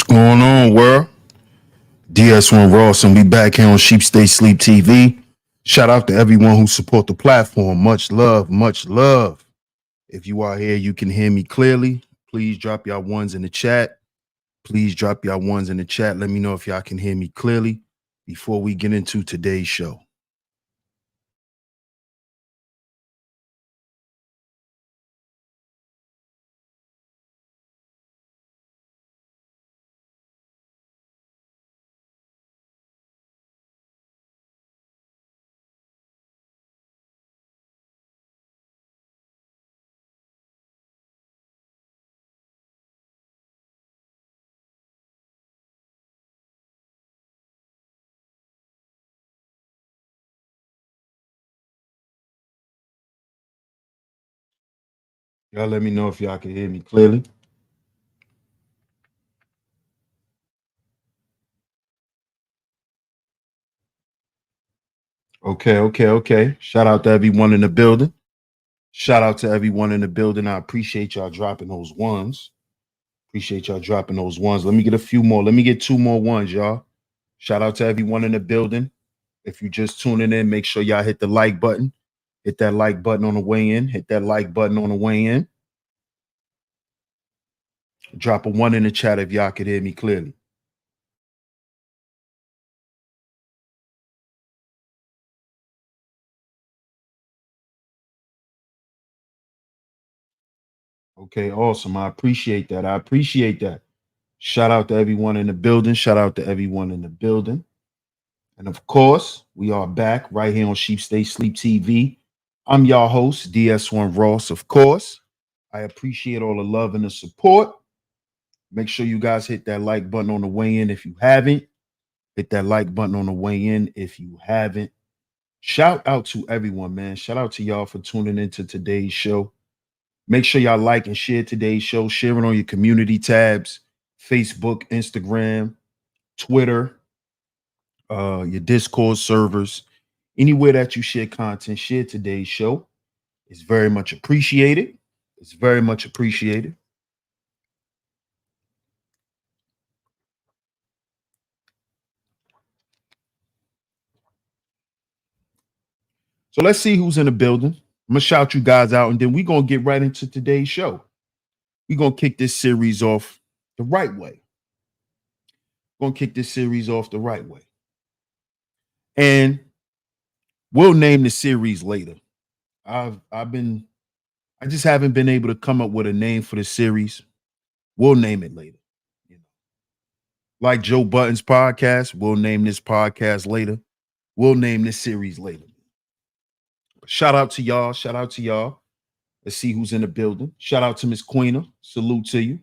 Going on, world? DS1 Ross, and we back here on Sheep Stay Sleep TV. Shout out to everyone who support the platform. Much love, much love. If you are here, you can hear me clearly. Please drop y'all ones in the chat. Please drop y'all ones in the chat. Let me know if y'all can hear me clearly before we get into today's show. Y'all let me know if y'all can hear me clearly. Okay. Shout out to everyone in the building. Shout out to everyone in the building. I appreciate y'all dropping those ones. Appreciate y'all dropping those ones. Let me get a few more. Let me get two more ones, y'all. Shout out to everyone in the building. If you just tuning in, make sure y'all hit the like button. Hit that like button on the way in. Hit that like button on the way in. Drop a one in the chat if y'all could hear me clearly. Okay, awesome. I appreciate that. I appreciate that. Shout out to everyone in the building. Shout out to everyone in the building. And of course, we are back right here on Sheep Stay Sleep TV. I'm your host, DS1 Ross, of course. I appreciate all the love and the support. Make sure you guys hit that like button on the way in if you haven't. Hit that like button on the way in if you haven't. Shout out to everyone, man. Shout out to y'all for tuning into today's show. Make sure y'all like and share today's show. Share it on your community tabs, Facebook, Instagram, Twitter, your Discord servers, anywhere that you share content. Share today's show. It's very much appreciated. It's very much appreciated. So let's see who's in the building. I'm gonna shout you guys out, and then we're gonna get right into today's show. We're gonna kick this series off the right way. We're gonna kick this series off the right way. And we'll name the series later. I just haven't been able to come up with a name for the series. We'll name it later. You know, like Joe Button's podcast, we'll name this podcast later. We'll name this series later. Shout out to y'all. Shout out to y'all. Let's see who's in the building. Shout out to Miss Queena. Salute to you.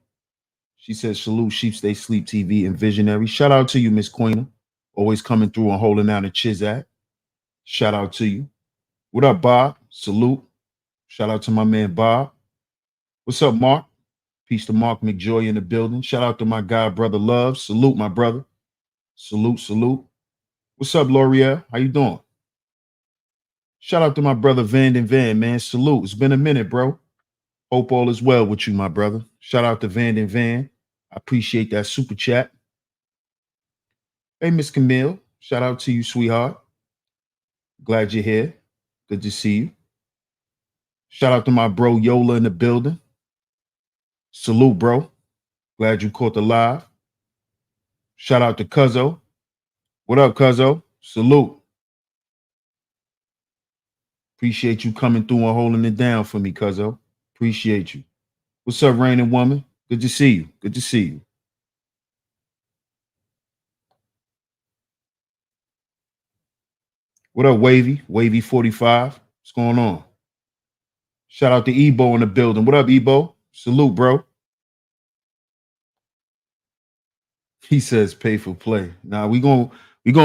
She says, salute Sheep Stay Sleep TV and Visionary. Shout out to you, Miss Queena. Always coming through and holding down a Chizat. Shout out to you. What up, Bob? Salute. Shout out to my man, Bob. What's up, Mark? Peace to Mark McJoy in the building. Shout out to my guy, Brother Love. Salute, my brother. Salute. What's up, L'Oreal? How you doing? Shout out to my brother, Van, man. Salute. It's been a minute, bro. Hope all is well with you, my brother. Shout out to Van. I appreciate that super chat. Hey, Miss Camille. Shout out to you, sweetheart. Glad you're here. Good to see you. Shout out to my bro Yola in the building. Salute, bro. Glad you caught the live. Shout out to Cuzzo. What up, Cuzzo? Salute. Appreciate you coming through and holding it down for me, Cuzzo. Appreciate you. What's up, Raining Woman? Good to see you. Good to see you. What up, Wavy? Wavy 45. What's going on? Shout out to Ebo in the building. What up, Ebo? Salute, bro. He says pay for play. Now we gonna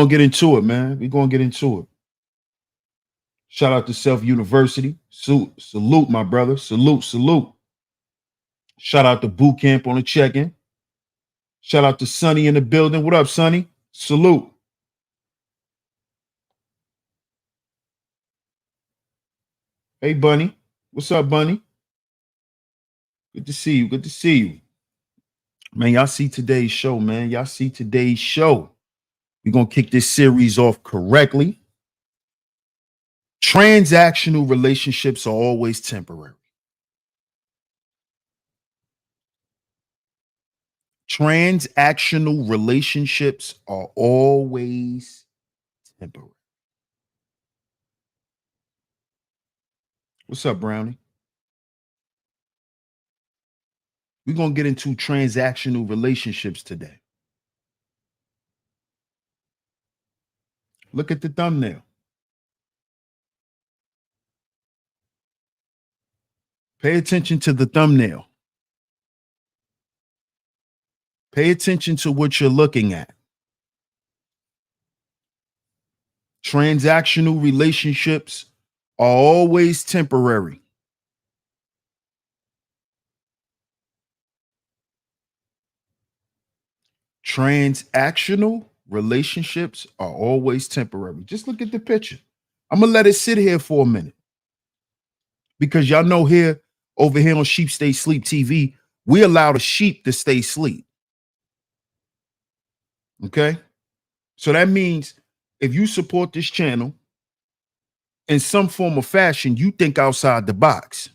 get into it, man. We gonna get into it. Shout out to Self University. Salute, my brother. Salute. Shout out to Boot Camp on the check-in. Shout out to Sonny in the building. What up, Sonny? Salute. Hey, Bunny. What's up, Bunny? Good to see you. Good to see you. Man, y'all see today's show, man. Y'all see today's show. We're going to kick this series off correctly. Transactional relationships are always temporary. Transactional relationships are always temporary. What's up, Brownie? We're going to get into transactional relationships today. Look at the thumbnail. Pay attention to the thumbnail. Pay attention to what you're looking at. Transactional relationships are always temporary. Transactional relationships are always temporary. Just look at the picture. I'm going to let it sit here for a minute because y'all know over here on Sheep Stay Sleep TV, we allow the sheep to stay asleep. Okay? So that means if you support this channel in some form or fashion, you think outside the box.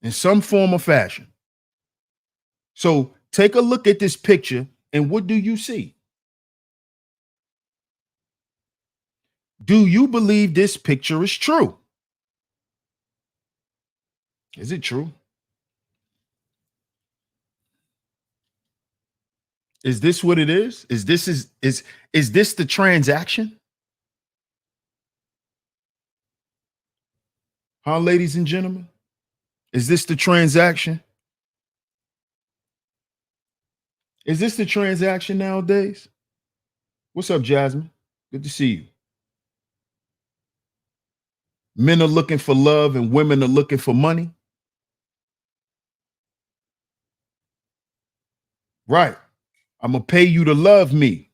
In some form or fashion. So take a look at this picture and what do you see? Do you believe this picture is true? Is it true? Is this what it is? Is this the transaction? Huh, ladies and gentlemen? Is this the transaction? Is this the transaction nowadays? What's up, Jasmine? Good to see you. Men are looking for love and women are looking for money. Right. I'm going to pay you to love me.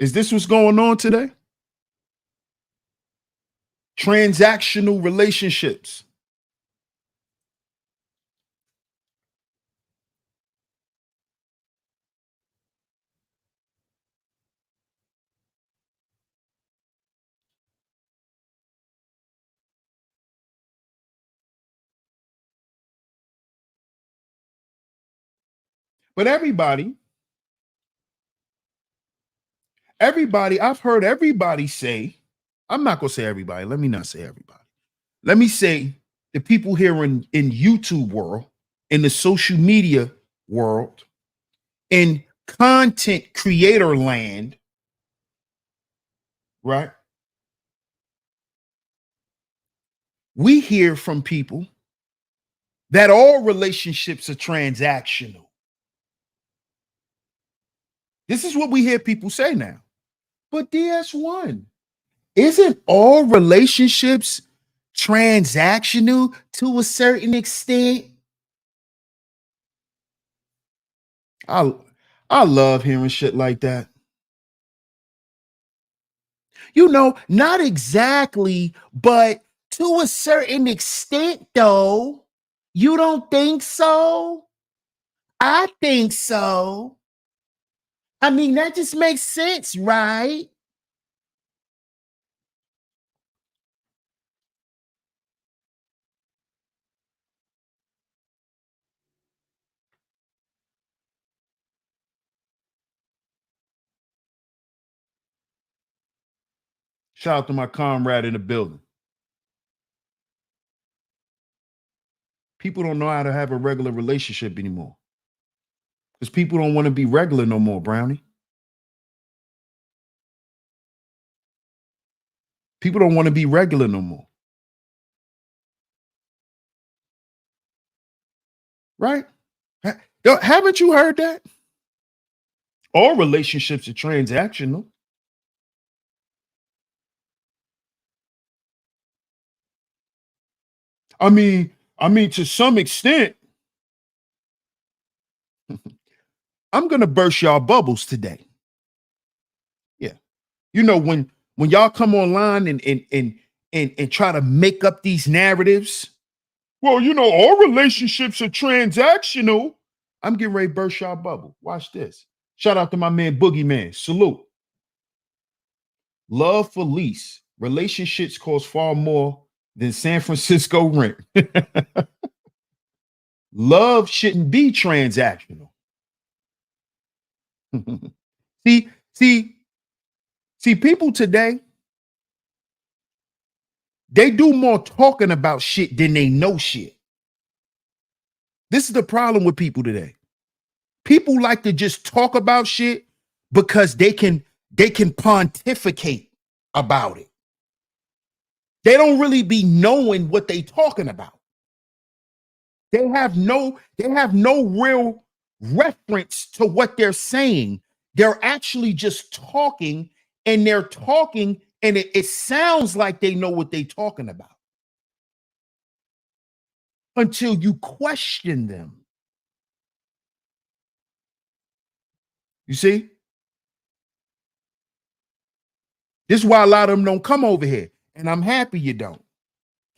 Is this what's going on today? Transactional relationships. But everybody, I've heard everybody say, I'm not going to say everybody. Let me not say everybody. Let me say the people here in YouTube world, in the social media world, in content creator land, right? We hear from people that all relationships are transactional. This is what we hear people say now. But DS1, isn't all relationships transactional to a certain extent? I love hearing shit like that. You know, not exactly, but to a certain extent, though. You don't think so? I think so. I mean, that just makes sense, right? Shout out to my comrade in the building. People don't know how to have a regular relationship anymore because people don't want to be regular no more, Brownie. People don't want to be regular no more. Right? Haven't you heard that? All relationships are transactional. I mean, to some extent, I'm gonna burst y'all bubbles today. Yeah. You know, when y'all come online and and try to make up these narratives. Well, you know, all relationships are transactional. I'm getting ready to burst y'all bubble. Watch this. Shout out to my man Boogeyman. Salute. Love for lease. Relationships cost far more than San Francisco rent. Love shouldn't be transactional. see, people today, they do more talking about shit than they know shit. This is the problem with people today. People like to just talk about shit because they can pontificate about it. They don't really be knowing what they talking about. They have no real reference to what they're saying. They're actually just talking, and they're talking, and it sounds like they know what they're talking about until you question them. You see? This is why a lot of them don't come over here, and I'm happy you don't.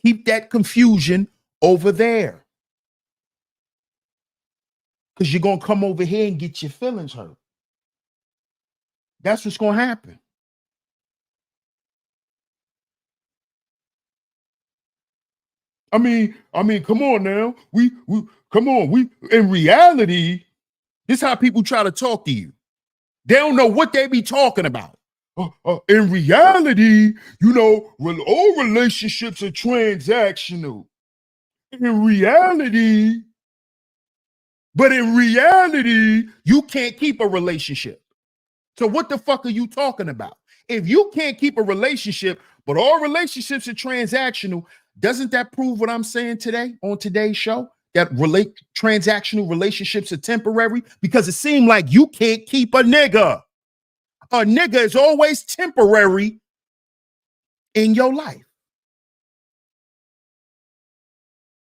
Keep that confusion over there, because you're going to come over here and get your feelings hurt. That's what's going to happen. I mean, come on now. We come on. We in reality, this is how people try to talk to you. They don't know what they be talking about. In reality, you know, all relationships are transactional. In reality, but in reality, you can't keep a relationship. So what the fuck are you talking about? If you can't keep a relationship, but all relationships are transactional, doesn't that prove what I'm saying today on today's show? That transactional relationships are temporary? Because it seemed like you can't keep a nigga. A nigga is always temporary in your life.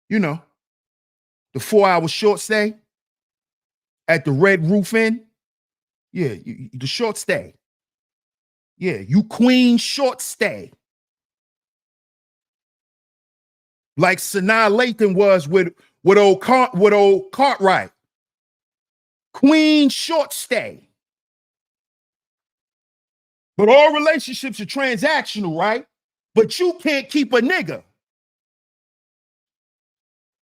You know, the 4-hour short stay at the Red Roof Inn. Yeah, the short stay. Yeah, you queen short stay. Like Sanaa Lathan was with old Cartwright. Queen short stay. But all relationships are transactional, right? But you can't keep a nigga.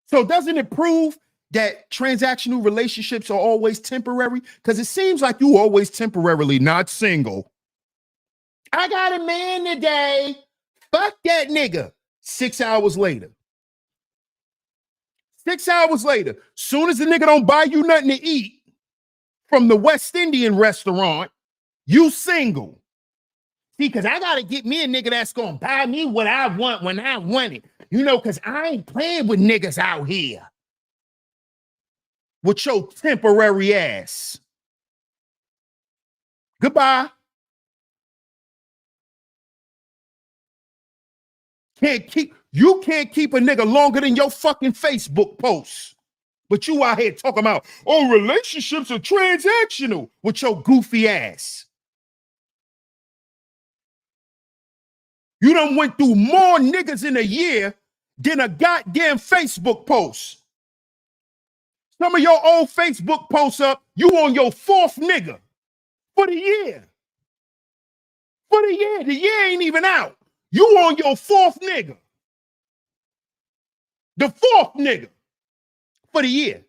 So doesn't it prove that transactional relationships are always temporary? Because it seems like you always temporarily not single. I got a man today. Fuck that nigga. 6 hours later. 6 hours later, soon as the nigga don't buy you nothing to eat from the West Indian restaurant, you single. See, because I got to get me a nigga that's going to buy me what I want when I want it. You know, because I ain't playing with niggas out here. With your temporary ass. Goodbye. You can't keep a nigga longer than your fucking Facebook posts. But you out here talking about, oh, relationships are transactional with your goofy ass. You done went through more niggas in a year than a goddamn Facebook post. Some of your old Facebook posts up, you on your 4th nigga for the year. For the year. The year ain't even out. You on your 4th nigga. The 4th nigga for the year.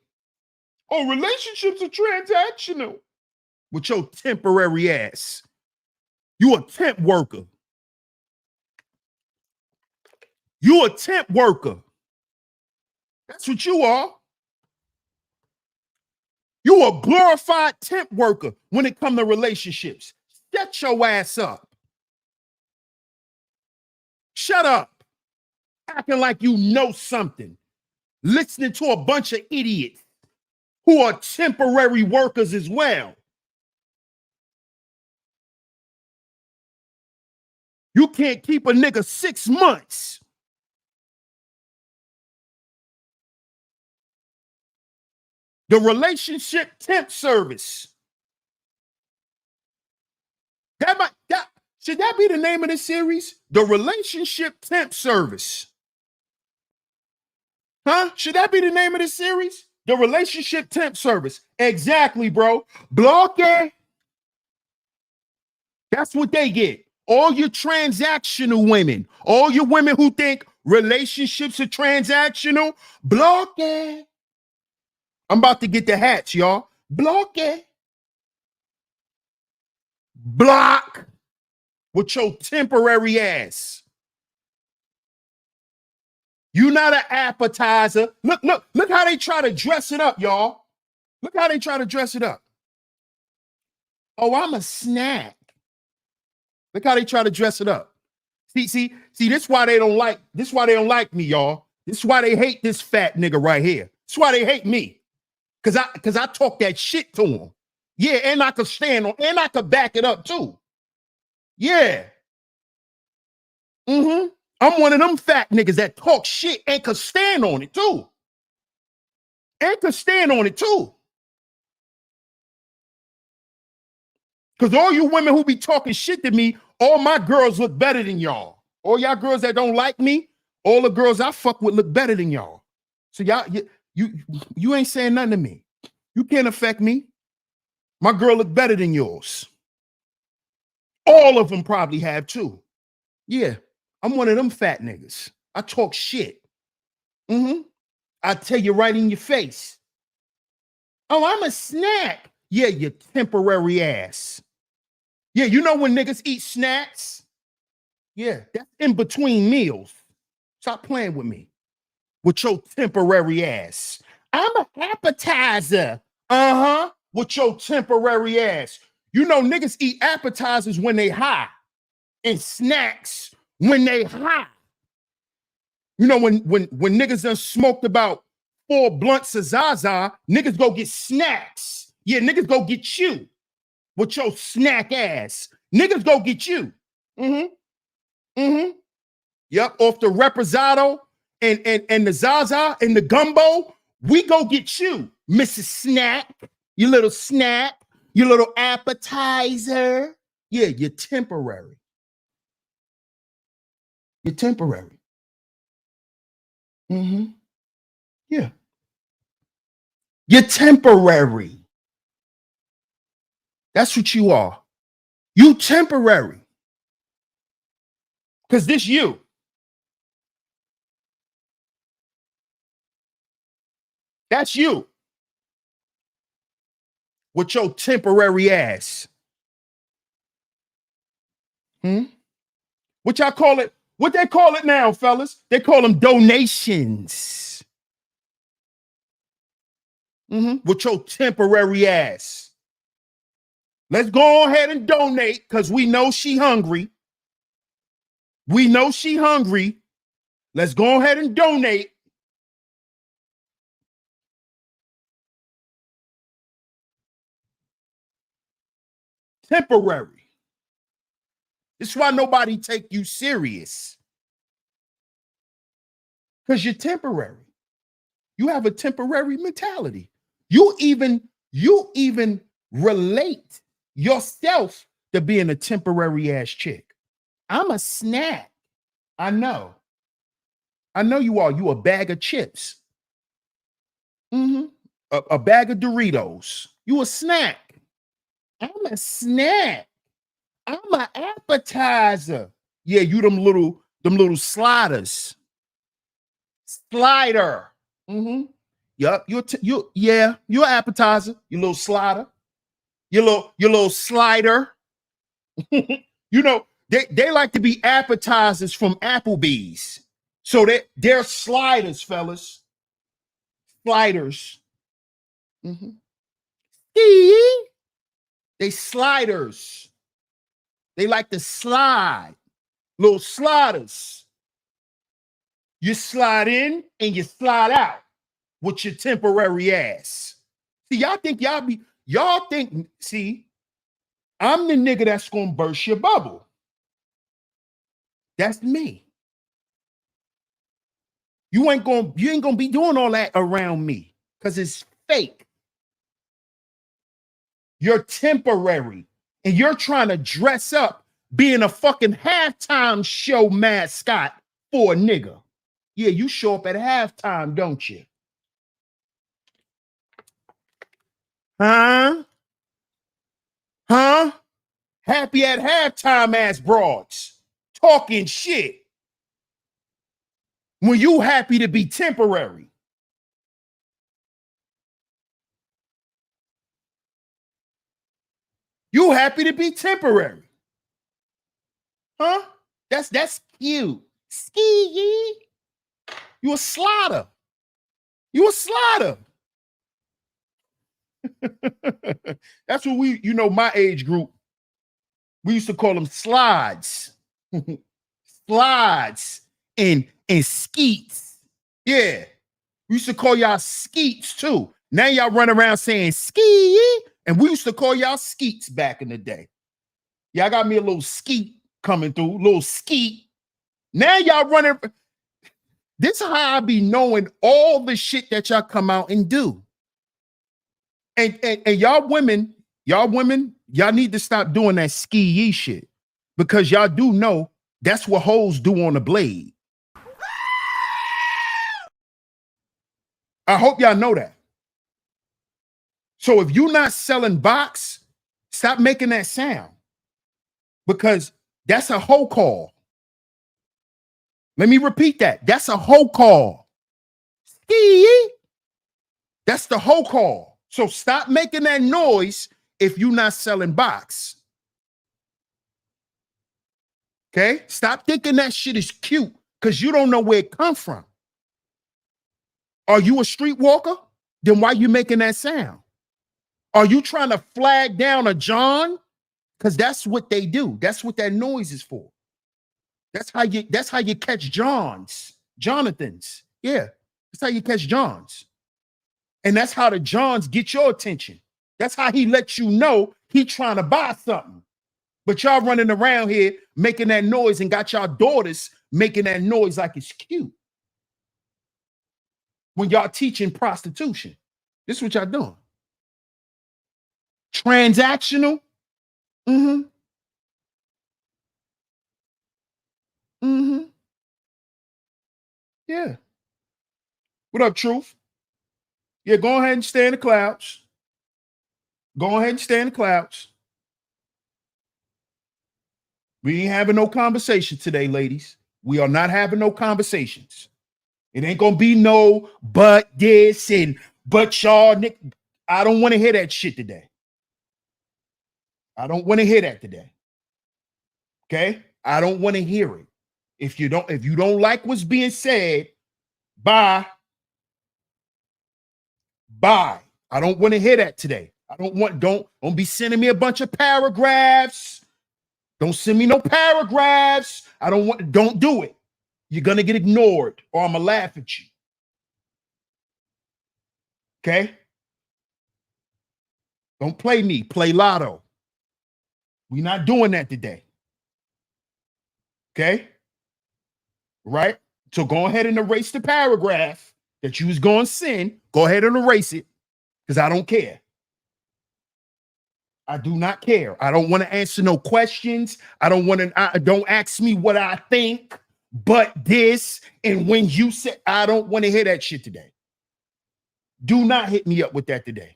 Oh, relationships are transactional with your temporary ass. You a temp worker. You a temp worker. That's what you are. You a glorified temp worker when it comes to relationships. Shut your ass up. Shut up. Acting like you know something. Listening to a bunch of idiots who are temporary workers as well. You can't keep a nigga 6 months. The relationship temp service. Should that be the name of the series? The Relationship Temp Service. Huh? Should that be the name of the series? The Relationship Temp Service. Exactly, bro. Block it. That's what they get. All your transactional women, all your women who think relationships are transactional, block it. I'm about to get the hats, y'all. Block it. Block with your temporary ass. You not an appetizer. Look how they try to dress it up, y'all. Look how they try to dress it up. Oh, I'm a snack. Look how they try to dress it up. See, this why they don't like, this why they don't like me, y'all. This is why they hate this fat nigga right here. This why they hate me. Cause I talk that shit to them. Yeah, and I could stand on, and I could back it up too. Yeah. I'm one of them fat niggas that talk shit and could stand on it too. And could stand on it too. Because all you women who be talking shit to me, all my girls look better than y'all. All y'all girls that don't like me, all the girls I fuck with look better than y'all. So y'all, you ain't saying nothing to me. You can't affect me. My girl look better than yours. All of them probably have too. Yeah, I'm one of them fat niggas. I talk shit. I tell you right in your face. Oh, I'm a snack. Yeah, you temporary ass. Yeah, you know when niggas eat snacks? Yeah, that's in between meals. Stop playing with me. With your temporary ass. I'm an appetizer. With your temporary ass. You know niggas eat appetizers when they high. And snacks when they high. You know when niggas done smoked about 4 blunts of Zaza, niggas go get snacks. Yeah, niggas go get you. With your snack ass. Niggas go get you. Yep, off the Reposado and the Zaza and the gumbo, we go get you, Mrs. Snack, you little snack, you little appetizer. Yeah, you're temporary. You're temporary. Yeah. You're temporary. That's what you are. You temporary. Because this you. That's you. With your temporary ass. What y'all call it? What they call it now, fellas? They call them donations. With your temporary ass. Let's go ahead and donate because we know she hungry. We know she hungry. Let's go ahead and donate. Temporary. This is why nobody take you serious. Because you're temporary. You have a temporary mentality. You even relate yourself to being a temporary ass chick. I'm a snack. I know you are. You a bag of chips. A bag of Doritos. You a snack. I'm a snack. I'm an appetizer. Yeah, you them little sliders. Slider. Yup. You're an appetizer. You little slider. Your little slider. You know, they like to be appetizers from Applebee's. So they're sliders, fellas. Sliders. They sliders. They like to slide. Little sliders. You slide in and you slide out with your temporary ass. See, y'all think see, I'm the nigga that's gonna burst your bubble. That's me. You ain't gonna be doing all that around me because it's fake. You're temporary and you're trying to dress up being a fucking halftime show mascot for a nigga. Yeah, you show up at halftime, don't you? Huh? Huh? Happy at halftime ass broads. Talking shit. When you happy to be temporary. You happy to be temporary. Huh? That's cute. Ski. You a slaughter. You a slaughter. That's what we, my age group, we used to call them slides. Slides and skeets. Yeah. We used to call y'all skeets too. Now y'all run around saying ski, and we used to call y'all skeets back in the day. Y'all got me a little skeet coming through, little skeet. Now y'all running. This is how I be knowing all the shit that y'all come out and do. And y'all women, y'all need to stop doing that ski shit, because y'all do know that's what hoes do on the blade. I hope y'all know that. So if you're not selling box, stop making that sound, because that's a hoe call. Let me repeat that. That's a hoe call. Ski. That's the hoe call. So stop making that noise if you're not selling box. Okay? Stop thinking that shit is cute because you don't know where it come from. Are you a streetwalker? Then why you making that sound? Are you trying to flag down a John? Because that's what they do. That's what that noise is for. That's how you catch Jonathans. Yeah. That's how you catch Johns. And that's how the Johns get your attention. That's how he lets you know he trying to buy something. But y'all running around here making that noise and got y'all daughters making that noise like it's cute. When y'all teaching prostitution. This is what y'all doing. Transactional. Mm-hmm. Mm-hmm. Yeah. What up, Truth? Yeah, go ahead and stay in the clouds. Go ahead and stay in the clouds. We ain't having no conversation today, ladies. We are not having no conversations. It ain't gonna be no but this and but y'all. Nick, I don't want to hear that shit today. I don't want to hear that today. Okay? I don't want to hear it. If you don't like what's being said, bye. Bye. I don't want to hear that today. Don't be sending me a bunch of paragraphs. Don't send me no paragraphs. Don't do it. You're gonna get ignored, or I'm gonna laugh at you. Okay? Don't play me, play lotto. We're not doing that today. Okay? Right? So go ahead and erase the paragraph that you was going to send. Go ahead and erase it, because I don't care. I do not care. I don't want to answer no questions. Don't ask me what I think, but this, and when you say, I don't want to hear that shit today. Do not hit me up with that today.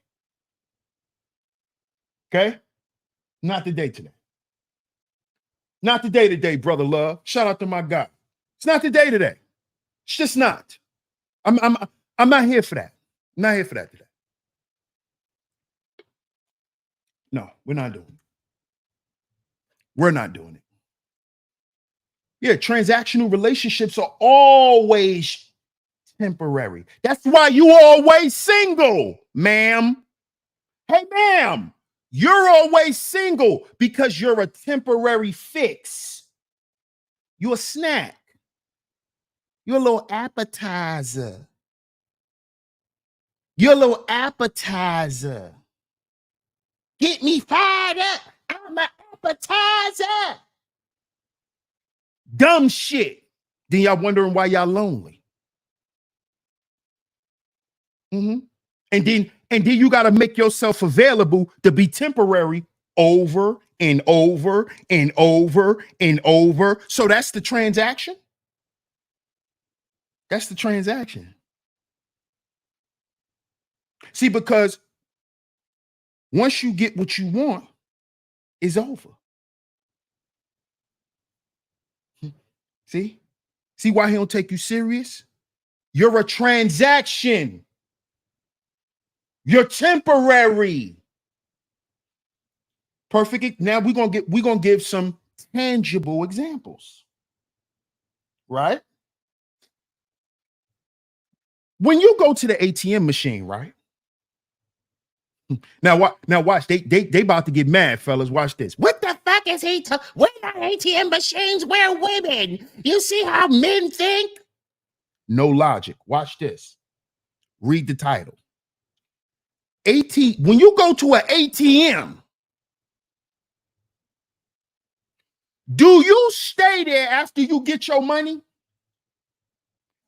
Okay? Not today today. Not today, brother love. Shout out to my guy. It's not today today. It's just not. I'm not here for that. I'm not here for that today. No, we're not doing it. We're not doing it. Yeah, transactional relationships are always temporary. That's why you always single, ma'am. Hey, ma'am, you're always single because you're a temporary fix. You're a snack. You're a little appetizer. You're a little appetizer. Get me fired up. I'm an appetizer. Dumb shit. Then y'all wondering why y'all lonely. Mm-hmm. And then you got to make yourself available to be temporary over and over and over and over. So that's the transaction. That's the transaction. See, because once you get what you want, it's over. See? See why he don't take you serious? You're a transaction. You're temporary. Perfect. Now we're gonna give some tangible examples. Right? When you go to the ATM machine, right? Now watch. They about to get mad, fellas. Watch this. What the fuck is he talking? We're not ATM machines, we're women. You see how men think? No logic. Watch this. Read the title. When you go to an ATM, do you stay there after you get your money?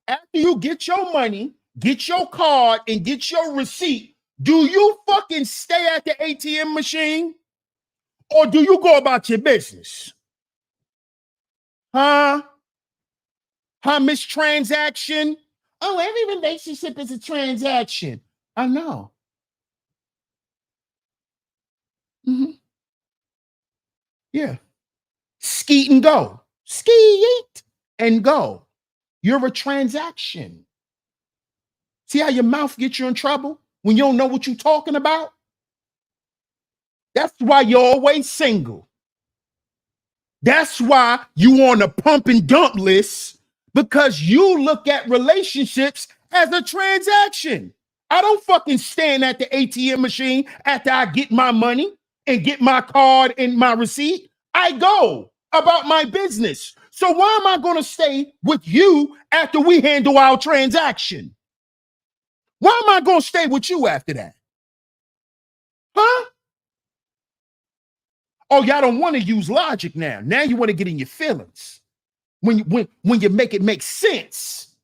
After you get your money, get your card, and get your receipt, do you fucking stay at the ATM machine? Or do you go about your business? Huh? Miss Transaction? Oh, every relationship is a transaction. I know. Mm-hmm. Yeah. Skeet and go. Skeet and go. You're a transaction. See how your mouth gets you in trouble when you don't know what you're talking about? That's why you're always single. That's why you on the pump and dump list, because you look at relationships as a transaction. I don't fucking stand at the ATM machine after I get my money and get my card and my receipt. I go about my business. So why am I going to stay with you after we handle our transaction? Why am I going to stay with you after that? Huh? Oh, y'all don't want to use logic now. Now you want to get in your feelings. When you make it make sense.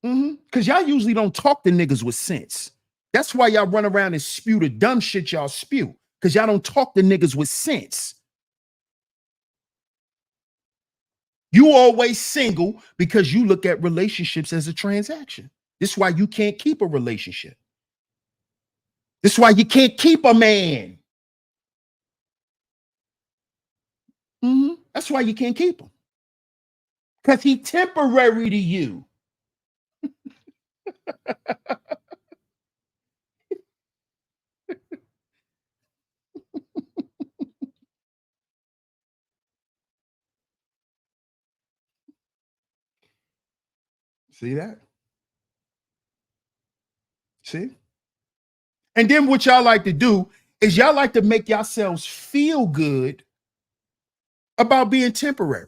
Because y'all usually don't talk to niggas with sense. That's why y'all run around and spew the dumb shit y'all spew. Because y'all don't talk to niggas with sense. You always single because you look at relationships as a transaction. This is why you can't keep a relationship. This is why you can't keep a man. That's why you can't keep him. Because he's temporary to you. See that? See? And then what y'all like to do is y'all like to make yourselves feel good about being temporary.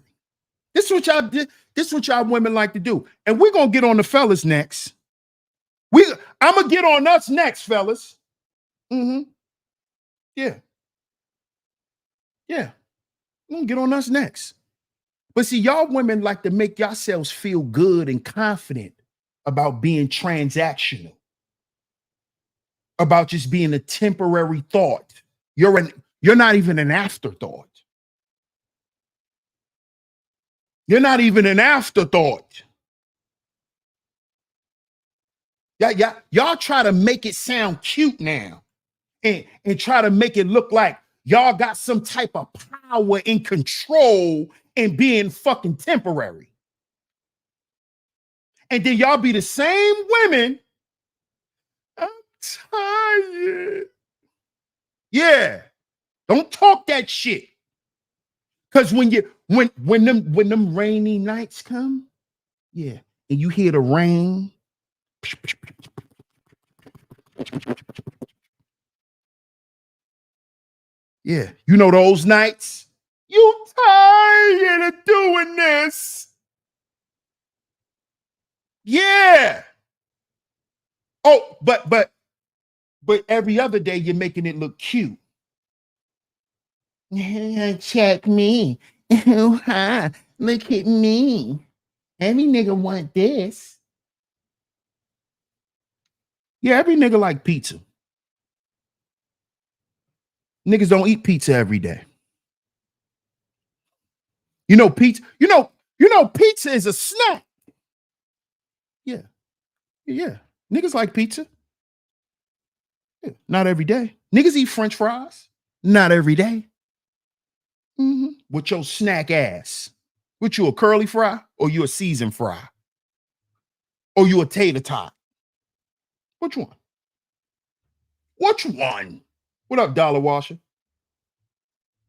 This is what y'all did. This is what y'all women like to do. And we're gonna get on the fellas next. I'm gonna get on us next, fellas. Yeah. Yeah. We're gonna get on us next. But see, y'all women like to make yourselves feel good and confident about being transactional, about just being a temporary thought. You're not even an afterthought. You're not even an afterthought. Y'all try to make it sound cute now and try to make it look like y'all got some type of power and control in being fucking temporary. And then y'all be the same women. I'm tired. Yeah. Don't talk that shit. Because when them rainy nights come, yeah, and you hear the rain. Yeah, you know those nights? You tired of doing this. Yeah. Oh, but every other day you're making it look cute. Check me. Look at me. Every nigga want this. Yeah, every nigga like pizza. Niggas don't eat pizza every day. You know, pizza, pizza is a snack. Yeah. Yeah. Niggas like pizza. Yeah. Not every day. Niggas eat French fries. Not every day. With your snack ass. What you, a curly fry or you a seasoned fry? Or you a tater tot? Which one? Which one? What up, Dollar Washer?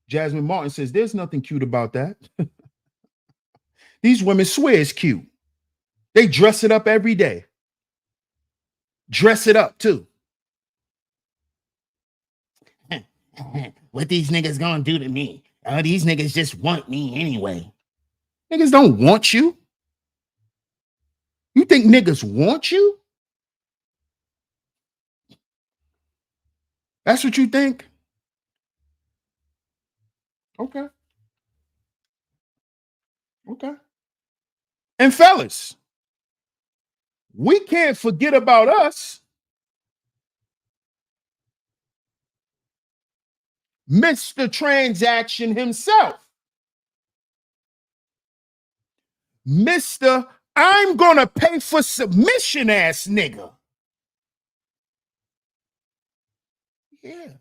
Jasmine Martin says there's nothing cute about that. These women swear it's cute. They dress it up every day. Dress it up too. What these niggas gonna do to me? Oh, these niggas just want me anyway. Niggas don't want you. You think niggas want you? That's what you think? Okay. Okay. And fellas, we can't forget about us. Mr. Transaction himself. Mr. I'm gonna pay for submission ass nigga. Yeah.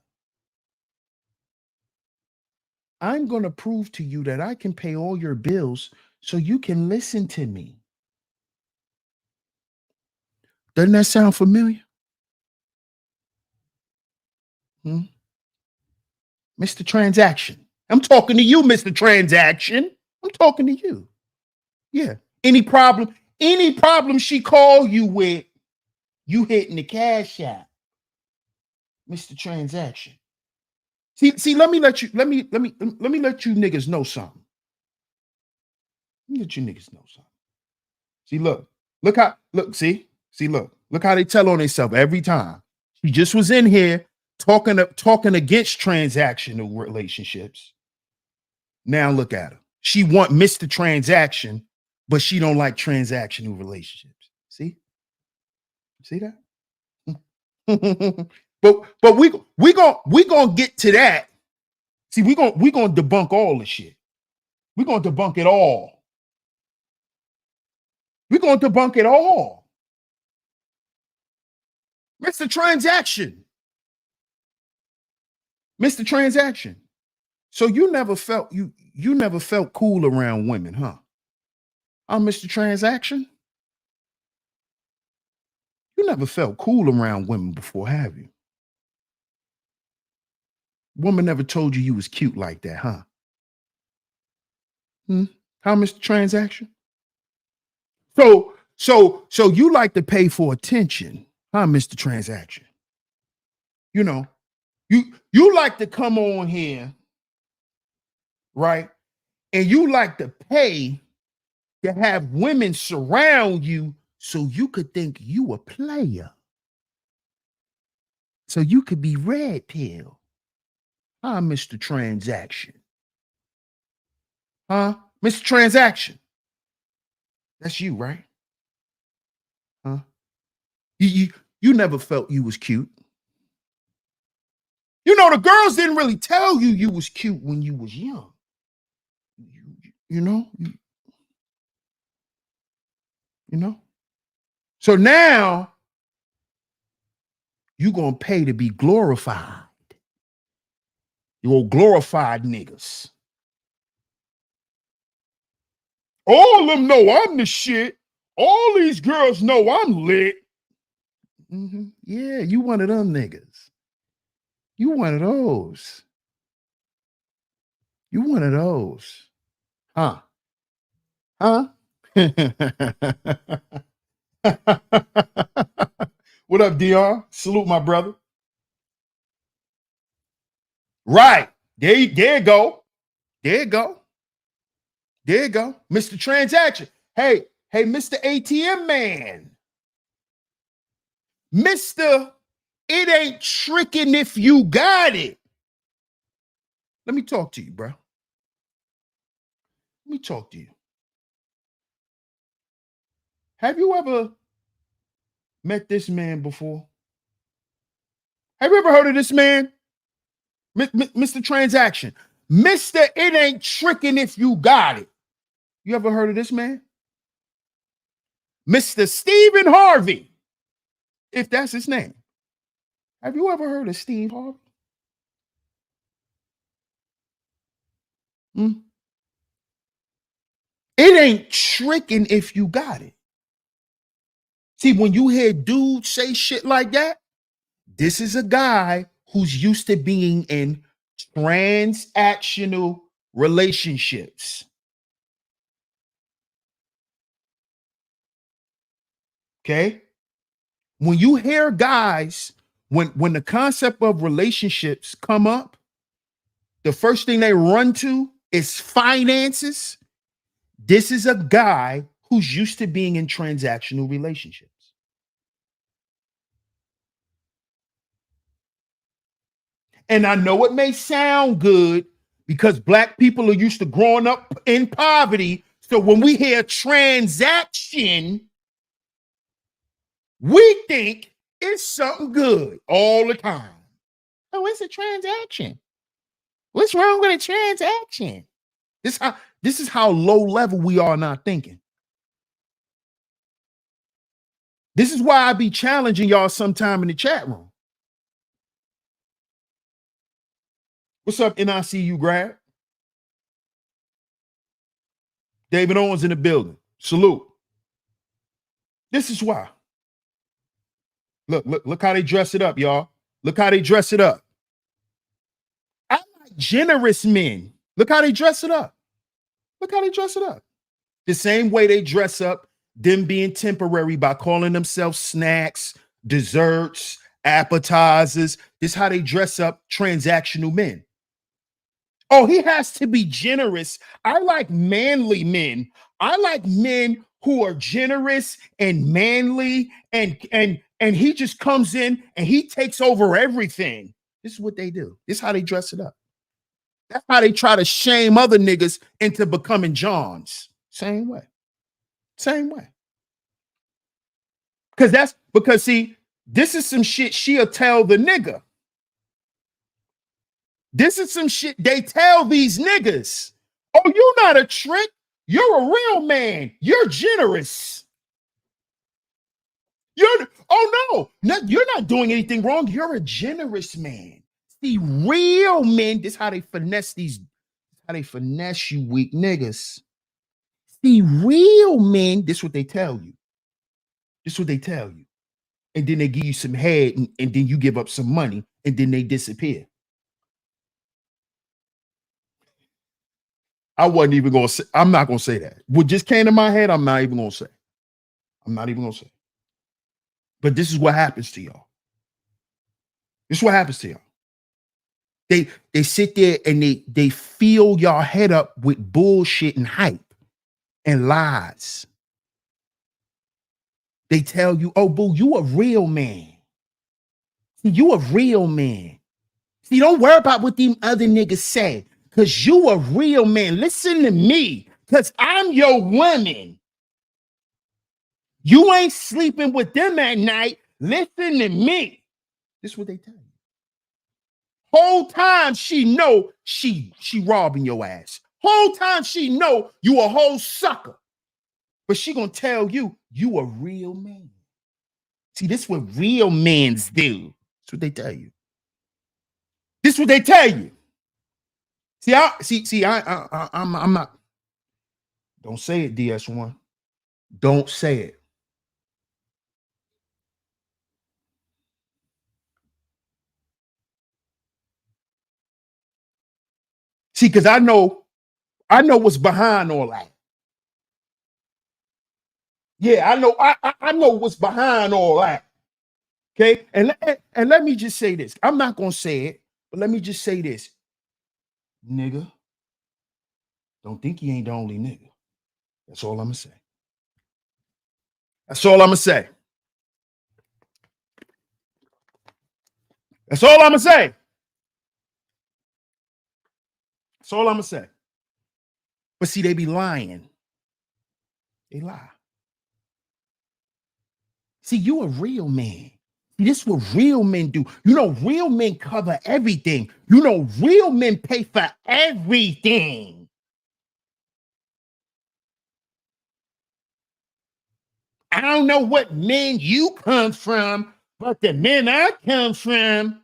I'm gonna prove to you that I can pay all your bills so you can listen to me. Doesn't that sound familiar? Mr. Transaction. I'm talking to you, Mr. Transaction. I'm talking to you. Yeah. Any problem she call you with, you hitting the cash app. Mr. Transaction. See, let me let you niggas know something. Let me let you niggas know something. See, look how they tell on themselves every time. She just was in here talking against transactional relationships. Now look at her. She want Mr. Transaction, but she don't like transactional relationships. See that? but we gonna get to that. See, we gonna debunk all the shit. We're gonna debunk it all. We're gonna debunk it all. Mr. Transaction. Mr. Transaction. So you never felt cool around women, huh? I'm Mr. Transaction. You never felt cool around women before, have you? Woman never told you was cute like that, huh? How, Mr. Transaction? So you like to pay for attention, huh, Mr. Transaction? You know, you like to come on here, right? And you like to pay to have women surround you so you could think you a player. So you could be red pill. Huh, Mr. Transaction? Huh? Mr. Transaction. That's you, right? Huh? You never felt you was cute. You know, the girls didn't really tell you was cute when you was young. You know? You know? So now you gonna pay to be glorified. You old glorified niggas. All of them know I'm the shit. All these girls know I'm lit. Yeah, you one of them niggas. You one of those. You one of those. Huh? Huh? What up, DR? Salute my brother. Right. There you go. There you go. There you go. Mr. Transaction. Hey, Mr. ATM man. Mr. It ain't tricking if you got it. Let me talk to you, bro. Let me talk to you. Have you ever met this man before? Have you ever heard of this man? Mr. Transaction. Mr. It ain't tricking if you got it. You ever heard of this man? Mr. Stephen Harvey, if that's his name. Have you ever heard of Steve Harvey? Hmm? It ain't tricking if you got it. See, when you hear dudes say shit like that, this is a guy who's used to being in transactional relationships. Okay? When you hear guys, when the concept of relationships come up, the first thing they run to is finances. This is a guy who's used to being in transactional relationships. And I know it may sound good because Black people are used to growing up in poverty. So when we hear transaction, we think it's something good all the time. Oh, it's a transaction. What's wrong with a transaction? This is how low level we are not thinking. This is why I be challenging y'all sometime in the chat room. What's up, NICU grad? David Owens in the building. Salute. This is why. Look how they dress it up, y'all. Look how they dress it up. I like generous men. Look how they dress it up. Look how they dress it up. The same way they dress up, them being temporary by calling themselves snacks, desserts, appetizers. This is how they dress up transactional men. Oh, he has to be generous. I like manly men. I like men who are generous and manly, and he just comes in and he takes over everything. This is what they do. This is how they dress it up. That's how they try to shame other niggas into becoming Johns. Same way. Same way. Because see, this is some shit she'll tell the nigga. This is some shit they tell these niggas. Oh, you're not a trick. You're a real man. You're generous. No, you're not doing anything wrong. You're a generous man. See, real men, this is how they finesse you weak niggas. See, real men, this is what they tell you. This is what they tell you. And then they give you some head, and then you give up some money, and then they disappear. I wasn't even going to say, I'm not going to say that. What just came to my head, I'm not even going to say. I'm not even going to say. But this is what happens to y'all. This is what happens to y'all. They sit there and they fill y'all head up with bullshit and hype and lies. They tell you, oh, boo, you a real man. You a real man. See, don't worry about what them other niggas say, because you a real man. Listen to me, because I'm your woman. You ain't sleeping with them at night. Listen to me. This is what they tell you. Whole time she know she robbing your ass. Whole time she know you a whole sucker. But she gonna tell you, you a real man. See, this is what real men's do. That's what they tell you. This is what they tell you. I'm not. Don't say it, DS1. Don't say it. See, because I know what's behind all that. Yeah, I know. I know what's behind all that. Okay, and let me just say this. I'm not gonna say it, but let me just say this, nigga. Don't think he ain't the only nigga. That's all I'm gonna say. That's all I'm gonna say. That's all I'm gonna say. That's all I'm gonna say. But see, they be lying. They lie. See, you a real man. This is what real men do. You know, real men cover everything. You know, real men pay for everything. I don't know what men you come from, but the men I come from.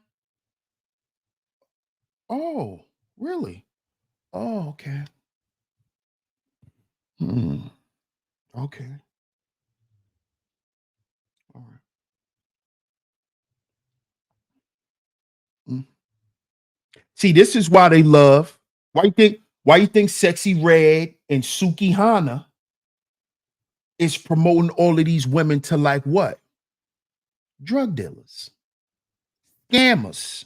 Oh, really? Oh, okay. Okay. All right. Mm. See, this is why they love. Why you think Sexy Red and Suki Hana is promoting all of these women to like what? Drug dealers, scammers.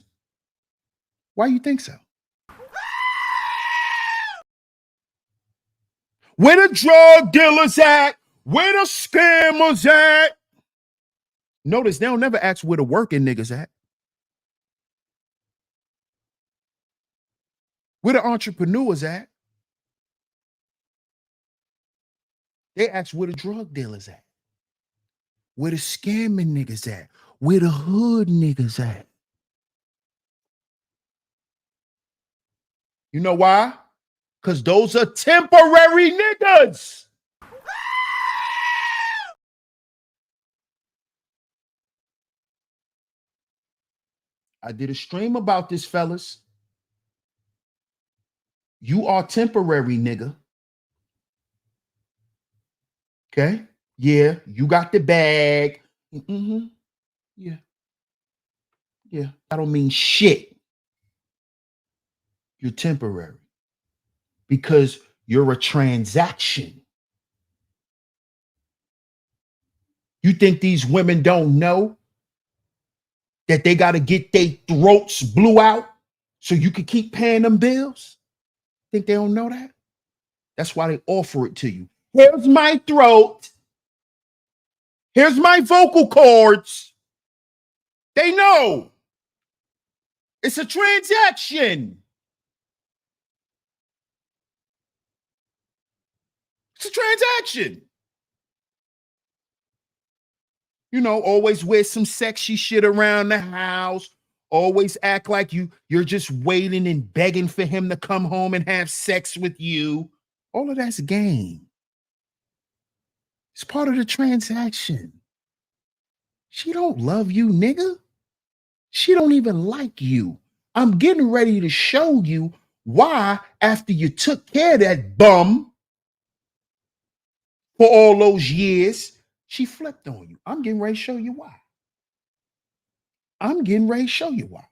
Why you think so? Where the drug dealers at? Where the scammers at? Notice they don't never ask where the working niggas at. Where the entrepreneurs at? They ask where the drug dealers at. Where the scamming niggas at? Where the hood niggas at? You know why? Because those are temporary niggas. I did a stream about this, fellas. You are temporary, nigga. Okay? Yeah, you got the bag. Mm-hmm. Yeah. Yeah. I don't mean shit. You're temporary because you're a transaction. You think these women don't know that they got to get their throats blew out so you can keep paying them bills? Think they don't know that? That's why they offer it to you. Here's my throat. Here's my vocal cords. They know. It's a transaction. It's a transaction. You know, always wear some sexy shit around the house. Always act like you're just waiting and begging for him to come home and have sex with you. All of that's game. It's part of the transaction. She don't love you, nigga. She don't even like you. I'm getting ready to show you why after you took care of that bum for all those years, she flipped on you. I'm getting ready to show you why. I'm getting ready to show you why.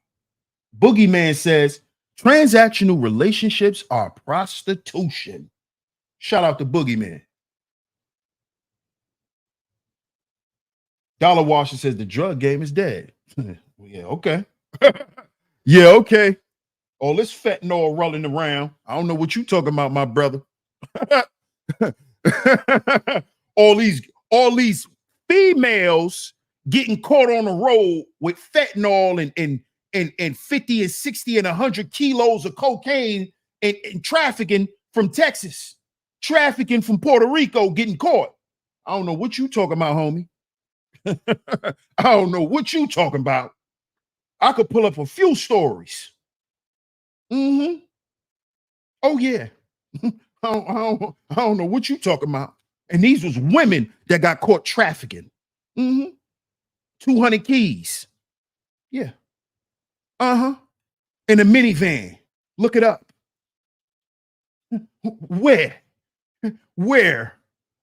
Boogeyman says transactional relationships are prostitution. Shout out to Boogeyman. Dollar Washer says the drug game is dead. Well, yeah, okay. Yeah, okay. All this fentanyl rolling around. I don't know what you talking about, my brother. all these females getting caught on the road with fentanyl and 50 and 60 and 100 kilos of cocaine and trafficking from Texas, trafficking from Puerto Rico, getting caught. I don't know what you talking about, homie. I don't know what you talking about. I could pull up a few stories. Mm-hmm. Oh yeah. I don't know what you talking about. And these was women that got caught trafficking. Mm-hmm. 200 keys. Yeah. Uh-huh. In a minivan. Look it up. Where? Where?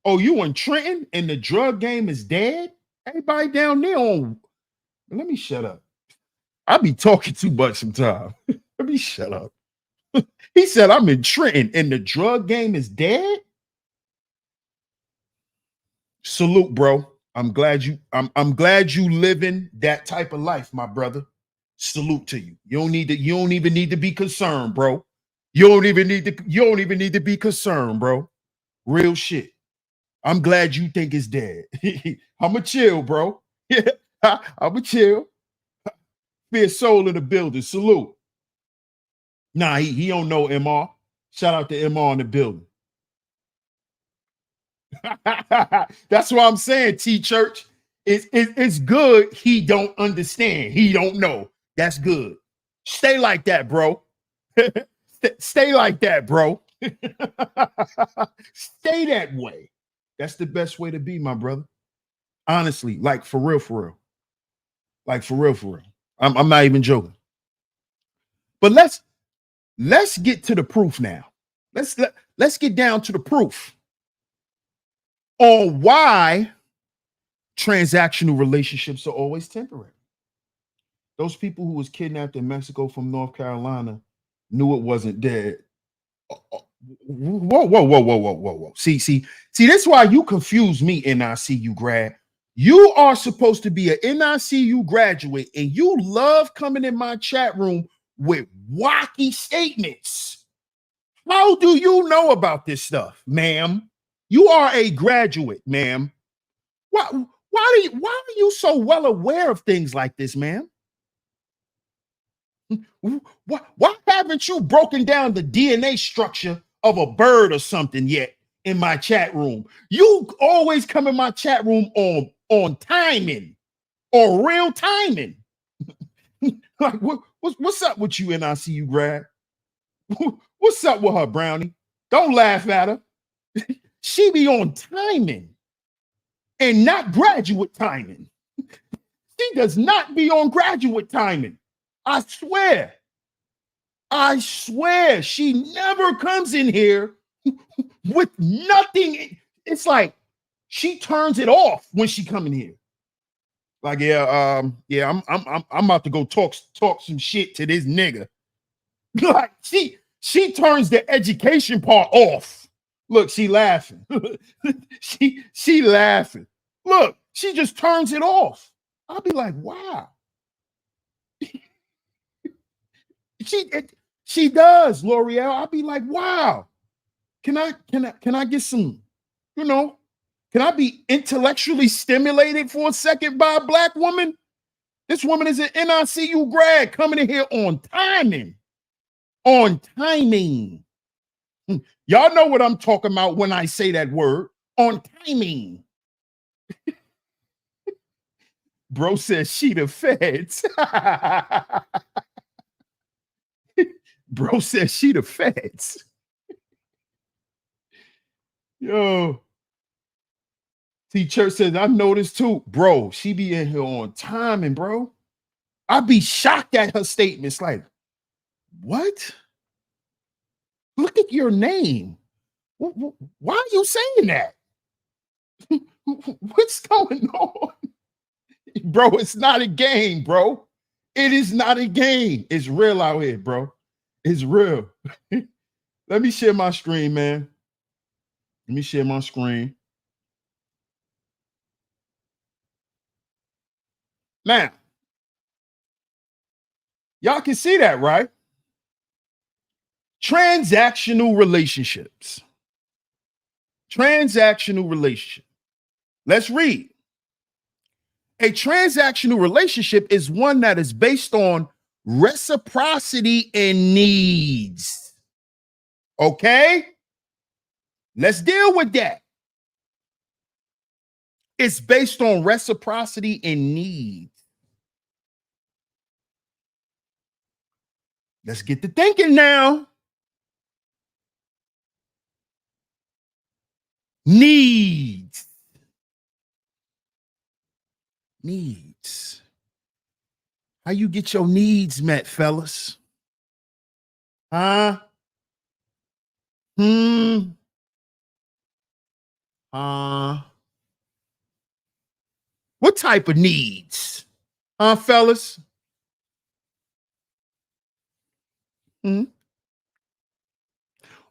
Oh, you in Trenton and the drug game is dead? Everybody down there on. Let me shut up. I be talking too much sometimes. Let me shut up. He said I'm in Trenton and the drug game is dead. Salute, bro. I'm glad you living that type of life, my brother. Salute to you. You don't even need to be concerned, bro. You don't even need to be concerned, bro. Real shit. I'm glad you think it's dead. I'ma chill, bro. Yeah, I'ma chill. Be a soul in the building. Salute. Nah, he don't know MR. Shout out to MR in the building. That's what I'm saying, T Church. It's good. He don't understand. He don't know. That's good. Stay like that, bro. Stay like that, bro. Stay that way. That's the best way to be, my brother. Honestly, like for real, for real. Like for real, for real. I'm not even joking. But let's get to the proof now. Let's get down to the proof on why transactional relationships are always temporary. Those people who was kidnapped in Mexico from North Carolina knew it wasn't dead. Whoa, whoa, whoa, whoa, whoa, whoa, whoa. See, that's why you confuse me, NICU grad. You are supposed to be an NICU graduate, and you love coming in my chat room with wacky statements. How do you know about this stuff, ma'am? You are a graduate, ma'am. Why are you so well aware of things like this, ma'am? Why haven't you broken down the DNA structure of a bird or something yet in my chat room? You always come in my chat room on timing or real timing. Like what's up with you, NICU grad? What's up with her, Brownie? Don't laugh at her. She be on timing and not graduate timing. She does not be on graduate timing. I swear she never comes in here with nothing. It's like she turns it off when she come in here. Like, I'm about to go talk some shit to this nigga. Like she turns the education part off. Look, she laughing. she laughing. Look, she just turns it off. I'll be like, wow. She does, L'Oreal. I'll be like, wow. Can I get some, can I be intellectually stimulated for a second by a black woman? This woman is an NICU grad coming in here on timing. On timing. Y'all know what I'm talking about when I say that word. On timing. Bro says she the feds. Bro says she the feds. Yo. See, Church says, I noticed too. Bro, she be in here on timing, bro. I be shocked at her statements. Like, what? Look at your name. Why are you saying that? What's going on? Bro, it's not a game, bro. It is not a game. It's real out here, bro. It's real. Let me share my screen, man. Let me share my screen. Now, y'all can see that, right? Transactional relationships. Transactional relationship. Let's read. A transactional relationship is one that is based on reciprocity and needs. Okay? Let's deal with that. It's based on reciprocity and needs. Let's get to thinking now. Needs. Needs. How you get your needs met, fellas? Huh? What type of needs? Huh, fellas?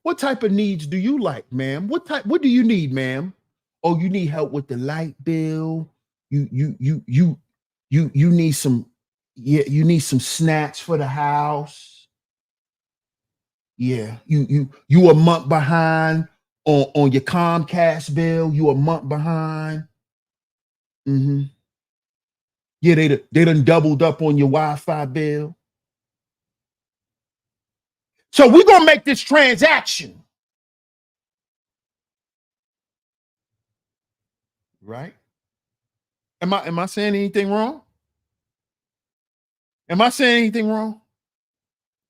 What type of needs do you like, ma'am? What do you need, ma'am? Oh, you need help with the light bill. You need some, you need some snacks for the house. Yeah, you a month behind on your Comcast bill. You a month behind. Yeah, they done doubled up on your Wi-Fi bill. So we're gonna make this transaction. Right? Am I saying anything wrong? Am I saying anything wrong?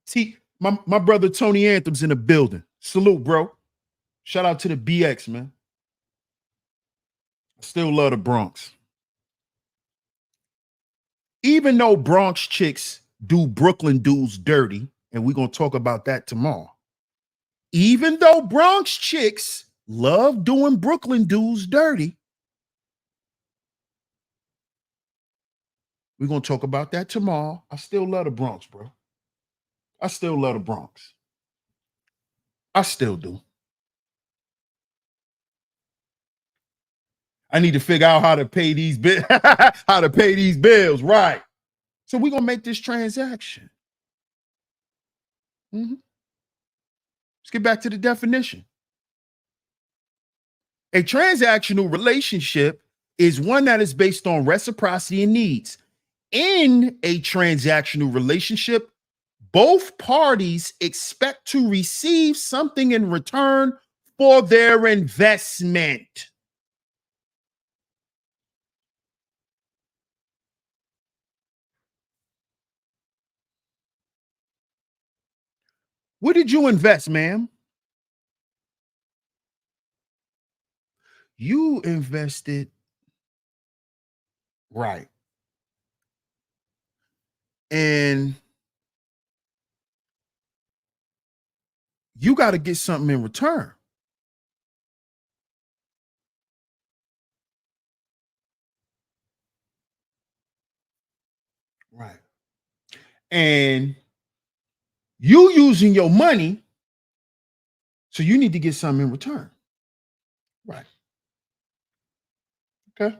See, my brother Tony Anthem's in the building. Salute, bro. Shout out to the BX, man. I still love the Bronx. Even though Bronx chicks do Brooklyn dudes dirty, and we're going to talk about that tomorrow. Even though Bronx chicks love doing Brooklyn dudes dirty, we're going to talk about that tomorrow. I still love the Bronx, bro. I still love the Bronx. I still do. I need to figure out how to pay these how to pay these bills, right? So we're gonna make this transaction. Let's get back to the definition. A transactional relationship is one that is based on reciprocity and needs. In a transactional relationship, both parties expect to receive something in return for their investment. What did you invest, ma'am? You invested, right. And you got to get something in return. Right. And you using your money, so you need to get something in return. Right. Okay.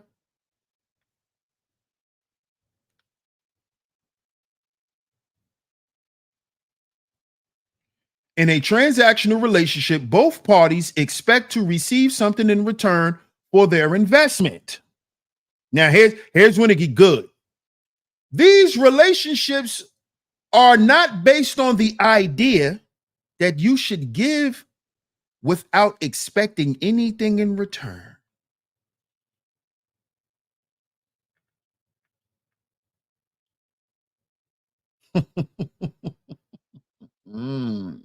In a transactional relationship, both parties expect to receive something in return for their investment. Now, here's when it get good. These relationships are not based on the idea that you should give without expecting anything in return. Mm.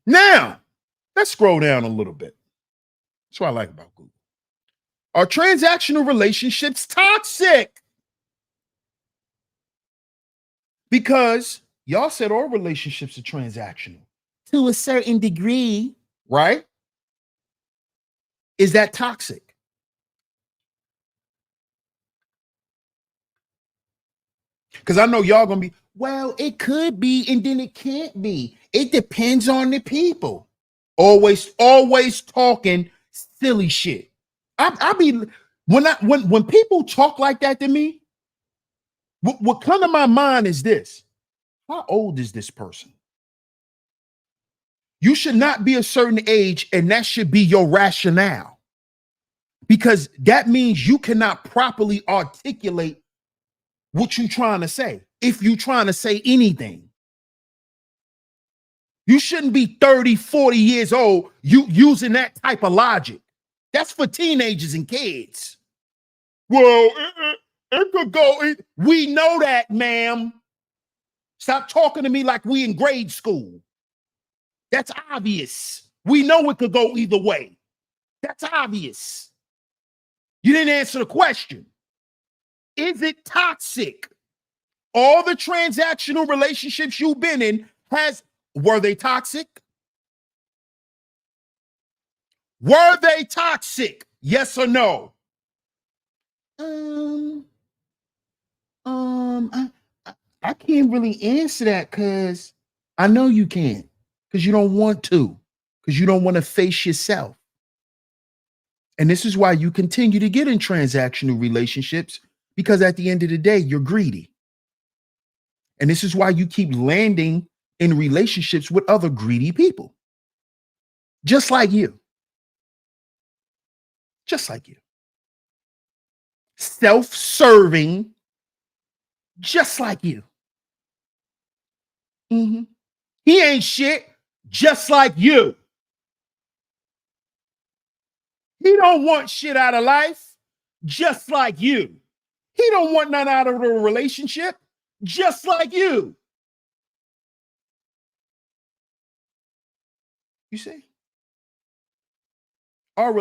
Now, let's scroll down a little bit. That's what I like about Google. Are transactional relationships toxic? Because y'all said all relationships are transactional to a certain degree, right? Is that toxic? Because I know y'all gonna be, well, it could be, and then it can't be. It depends on the people. Always talking silly shit. I be when people talk like that to me, what come to my mind is this: how old is this person? You should not be a certain age, and that should be your rationale, because that means you cannot properly articulate what you're trying to say. If you're trying to say anything, you shouldn't be 30, 40 years old you using that type of logic. That's for teenagers and kids. Well, it could go. We know that, ma'am. Stop talking to me like we in grade school. That's obvious. We know it could go either way. That's obvious. You didn't answer the question. Is it toxic? All the transactional relationships you've been in were they toxic? Were they toxic? Yes or no? I, I can't really answer that because I know you can't, because you don't want to, because you don't want to face yourself. And this is why you continue to get in transactional relationships, because at the end of the day, you're greedy. And this is why you keep landing in relationships with other greedy people. Just like you. Just like you. Self-serving, just like you. He ain't shit, just like you. He don't want shit out of life, just like you. He don't want none out of the relationship, just like you. You see? Are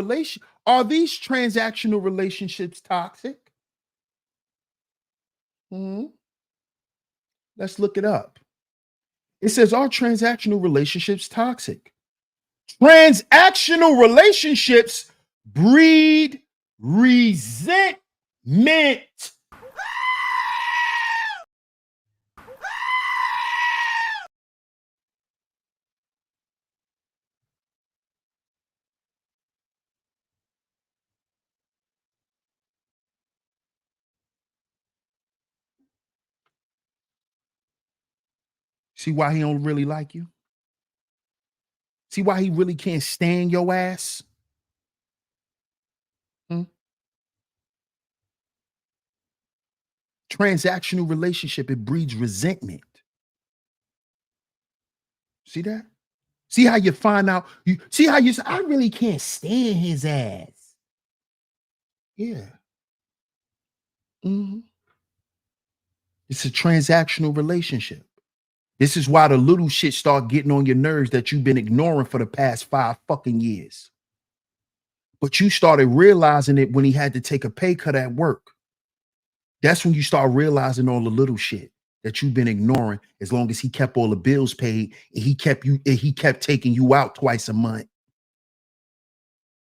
these transactional relationships toxic? Let's look it up. It says, are transactional relationships toxic? Transactional relationships breed resentment. See why he don't really like you? See why he really can't stand your ass? Transactional relationship, it breeds resentment. See that? See how you find out, you see how you say, I really can't stand his ass. Yeah. It's a transactional relationship. This is why the little shit start getting on your nerves that you've been ignoring for the past 5 fucking years. But you started realizing it when he had to take a pay cut at work. That's when you start realizing all the little shit that you've been ignoring as long as he kept all the bills paid and he kept taking you out twice a month.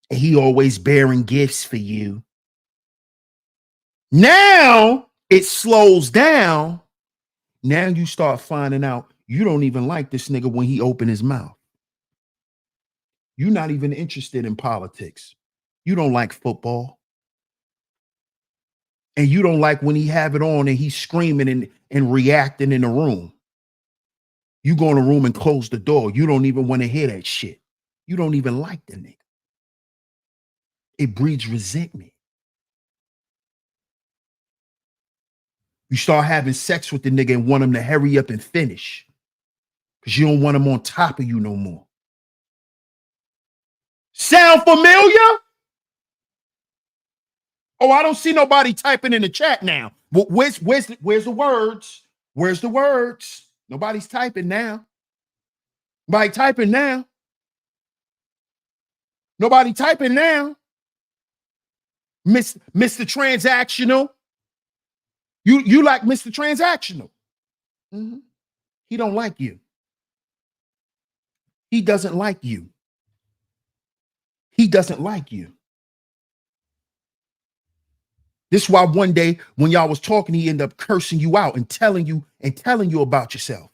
And he always bearing gifts for you. Now it slows down. Now you start finding out you don't even like this nigga when he opened his mouth. You're not even interested in politics. You don't like football. And you don't like when he have it on and he's screaming and reacting in the room. You go in the room and close the door. You don't even want to hear that shit. You don't even like the nigga. It breeds resentment. You start having sex with the nigga and want him to hurry up and finish because you don't want him on top of you no more. Sound familiar? Oh, I don't see nobody typing in the chat now. Where's the words? Where's the words? Nobody's typing now. Nobody typing now. Nobody typing now. Mr. Transactional. You like Mr. Transactional. He don't like you. He doesn't like you. He doesn't like you. This is why one day when y'all was talking, he ended up cursing you out and telling you about yourself.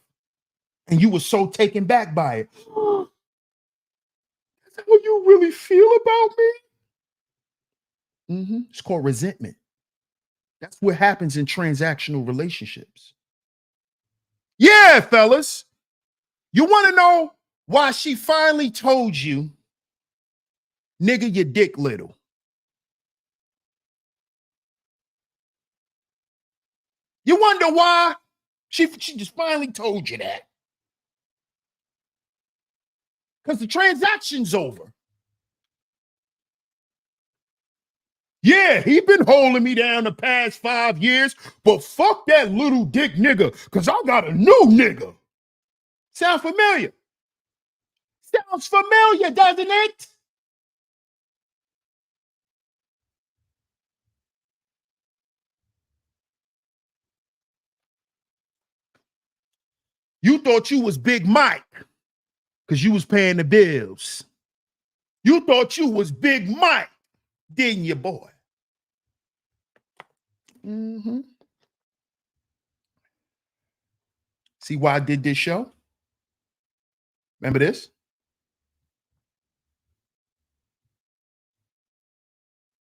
And you were so taken back by it. That's how you really feel about me? It's called resentment. That's what happens in transactional relationships. Yeah, fellas. You want to know why she finally told you, nigga, your dick little? You wonder why? She just finally told you that. Because the transaction's over. Yeah, he been holding me down the past 5 years, but fuck that little dick nigga, because I got a new nigga. Sound familiar? Sounds familiar, doesn't it? You thought you was Big Mike because you was paying the bills. You thought you was Big Mike, didn't you, boy? See why I did this show? Remember this?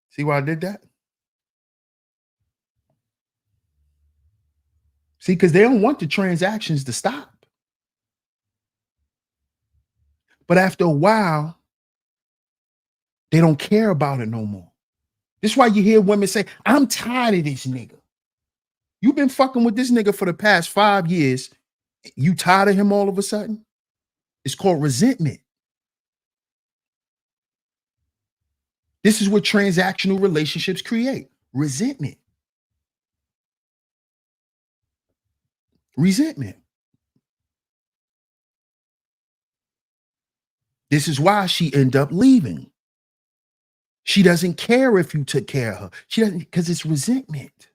See why I did that? See, because they don't want the transactions to stop. But after a while, they don't care about it no more. This is why you hear women say, I'm tired of this nigga. You've been fucking with this nigga for the past 5 years. You tired of him all of a sudden? It's called resentment. This is what transactional relationships create: resentment. Resentment. This is why she ended up leaving. She doesn't care if you took care of her. She doesn't, because it's resentment.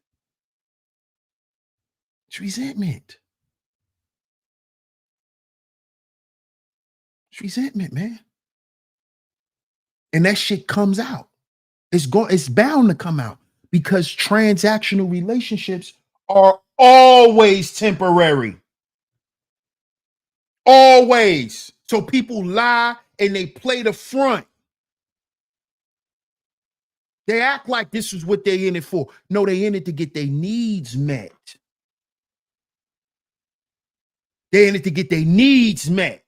It's resentment. It's resentment, man. And that shit comes out. It's bound to come out because transactional relationships are always temporary. Always. So people lie and they play the front. They act like this is what they're in it for. No, they in it to get their needs met. They're in it to get their needs met.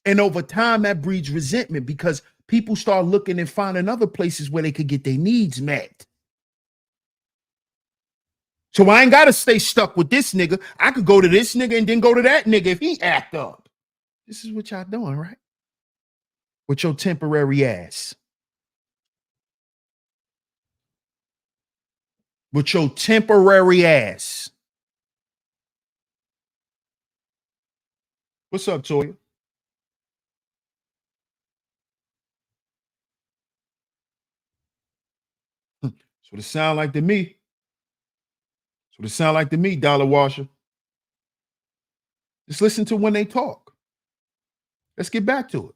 And over time, that breeds resentment because people start looking and finding other places where they could get their needs met. So I ain't got to stay stuck with this nigga. I could go to this nigga and then go to that nigga if he act up. This is what y'all doing, right? With your temporary ass. With your temporary ass. What's up, Toya? That's what it sound like to me. That's what it sound like to me, Dollar Washer. Just listen to when they talk. Let's get back to it.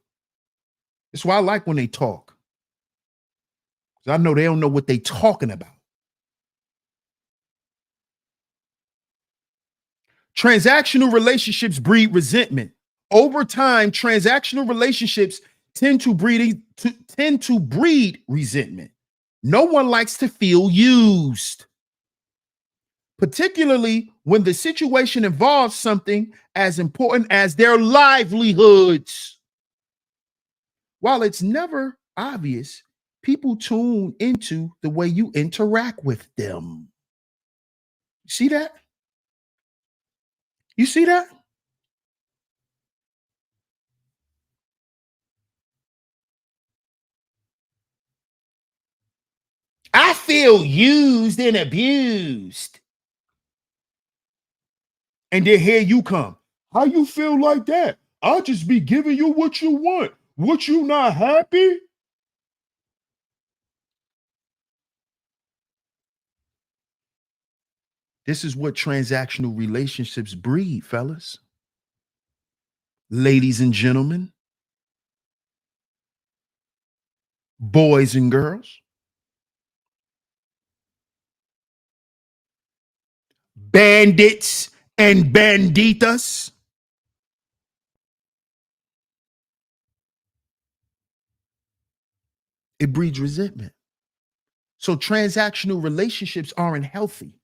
That's why I like when they talk. Because I know they don't know what they talking about. Transactional relationships breed resentment. Over time, transactional relationships tend to breed resentment. No one likes to feel used, particularly when the situation involves something as important as their livelihoods. While it's never obvious, people tune into the way you interact with them. See that? You see that? I feel used and abused. And then here you come. How you feel like that? I'll just be giving you what you want. What, you not happy? This is what transactional relationships breed, fellas. Ladies and gentlemen, boys and girls, bandits and banditas. It breeds resentment. So transactional relationships aren't healthy.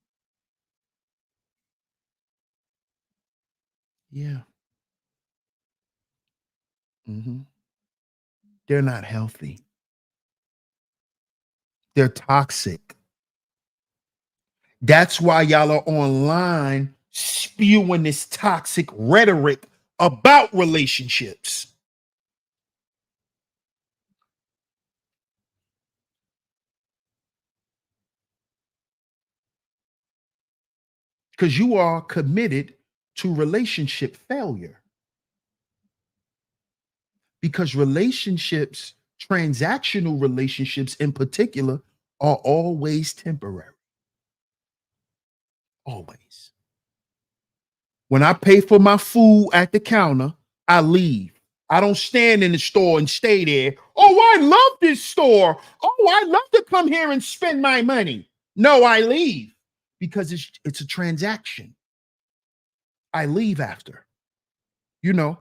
Yeah. Mhm. They're not healthy. They're toxic. That's why y'all are online spewing this toxic rhetoric about relationships. Because you are committed to relationship failure. Because relationships, transactional relationships in particular, are always temporary. Always. When I pay for my food at the counter, I leave. I don't stand in the store and stay there. Oh, I love this store. Oh, I love to come here and spend my money. No, I leave because it's a transaction. I leave after. You know,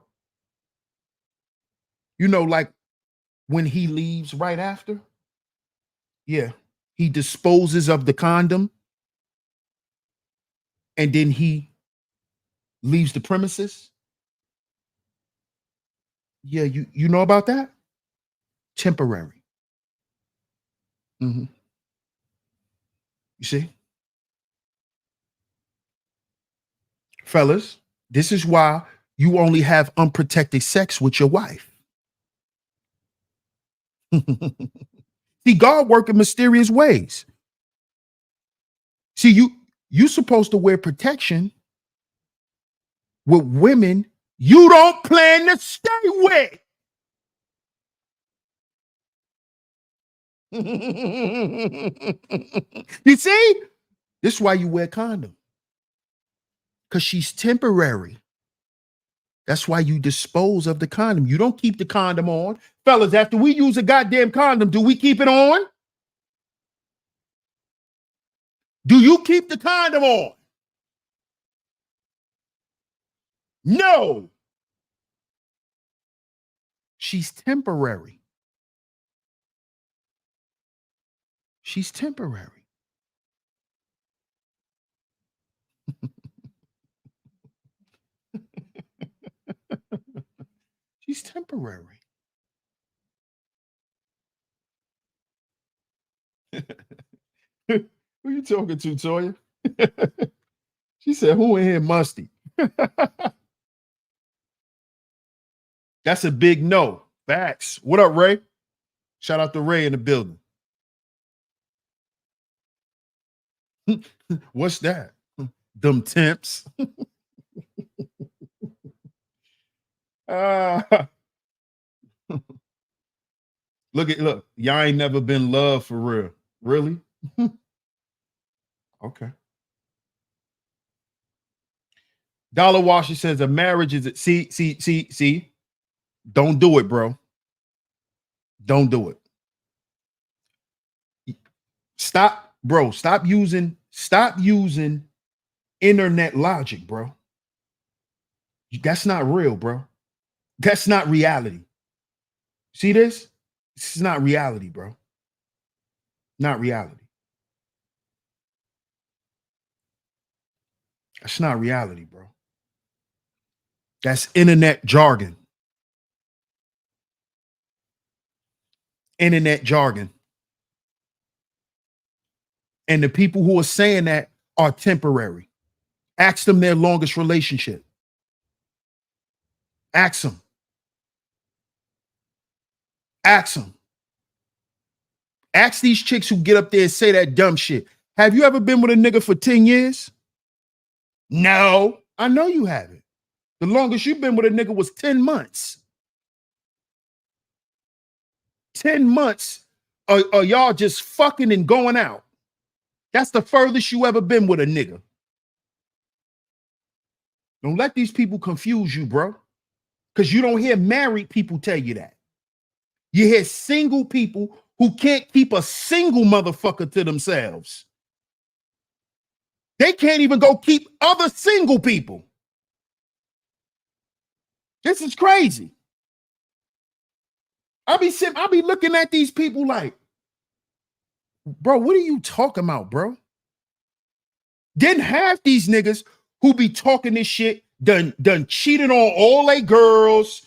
like when he leaves right after. Yeah. He disposes of the condom and then he leaves the premises. Yeah, you know about that? Temporary. Mhm. You see? Fellas, this is why you only have unprotected sex with your wife. See, God work in mysterious ways. See, you supposed to wear protection with women you don't plan to stay with. You see? This is why you wear condom. Because she's temporary. That's why you dispose of the condom. You don't keep the condom on. Fellas, after we use a goddamn condom, do we keep it on? Do you keep the condom on? No. She's temporary. She's temporary. She's temporary. Who you talking to, Toya? She said, who in here musty? That's a big no. Facts. What up, Ray? Shout out to Ray in the building. What's that? Them temps. Look, y'all ain't never been loved for real. Really? Okay. Dollar Washer says a marriage is see. Don't do it, bro. Don't do it. Stop, bro. Stop using internet logic, bro. That's not real, bro. That's not reality. See this? This is not reality, bro. Not reality. That's not reality, bro. That's internet jargon. Internet jargon. And the people who are saying that are temporary. Ask them their longest relationship. Ask them. Ask them. Ask these chicks who get up there and say that dumb shit. Have you ever been with a nigga for 10 years? No. I know you haven't. The longest you've been with a nigga was 10 months. 10 months are y'all just fucking and going out. That's the furthest you ever been with a nigga. Don't let these people confuse you, bro. Because you don't hear married people tell you that. You hear single people who can't keep a single motherfucker to themselves. They can't even go keep other single people. This is crazy. I'll be looking at these people like, bro, what are you talking about, bro? Then half these niggas who be talking this shit done cheated on all they girls,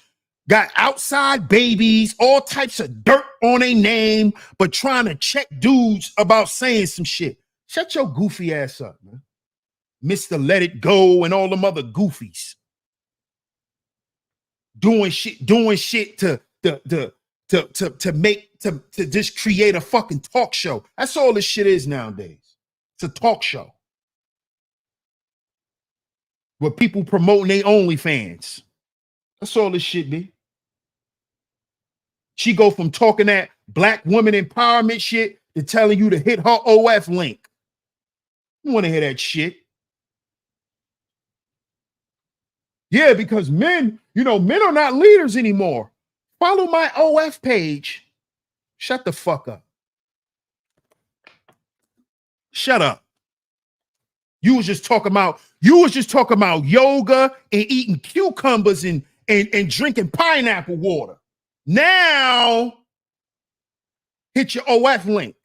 got outside babies, all types of dirt on their name, but trying to check dudes about saying some shit. Shut your goofy ass up, man. Mr. Let It Go and all them other goofies. Doing shit to just create a fucking talk show. That's all this shit is nowadays. It's a talk show. Where people promoting their OnlyFans. That's all this shit be. She go from talking that black woman empowerment shit to telling you to hit her OF link. You want to hear that shit? Yeah, because men are not leaders anymore. Follow my OF page. Shut the fuck up. Shut up. You was just talking about yoga and eating cucumbers and drinking pineapple water. Now, hit your OF link.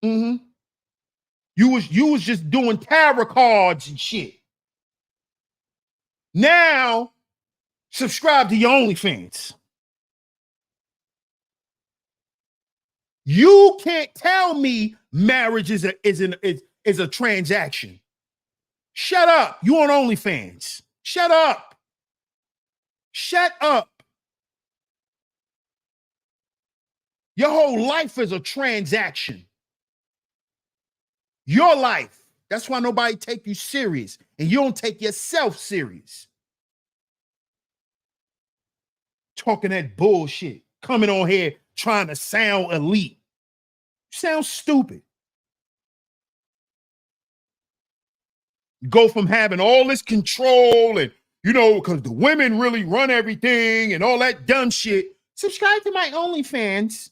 Mm-hmm. You was just doing tarot cards and shit. Now, subscribe to your OnlyFans. You can't tell me marriage is a transaction. Shut up. You on OnlyFans. Shut up. Shut up. Your whole life is a transaction. Your life. That's why nobody take you serious, and you don't take yourself serious. Talking that bullshit, coming on here trying to sound elite. You sound stupid. Go from having all this control and, because the women really run everything and all that dumb shit. Subscribe to my OnlyFans.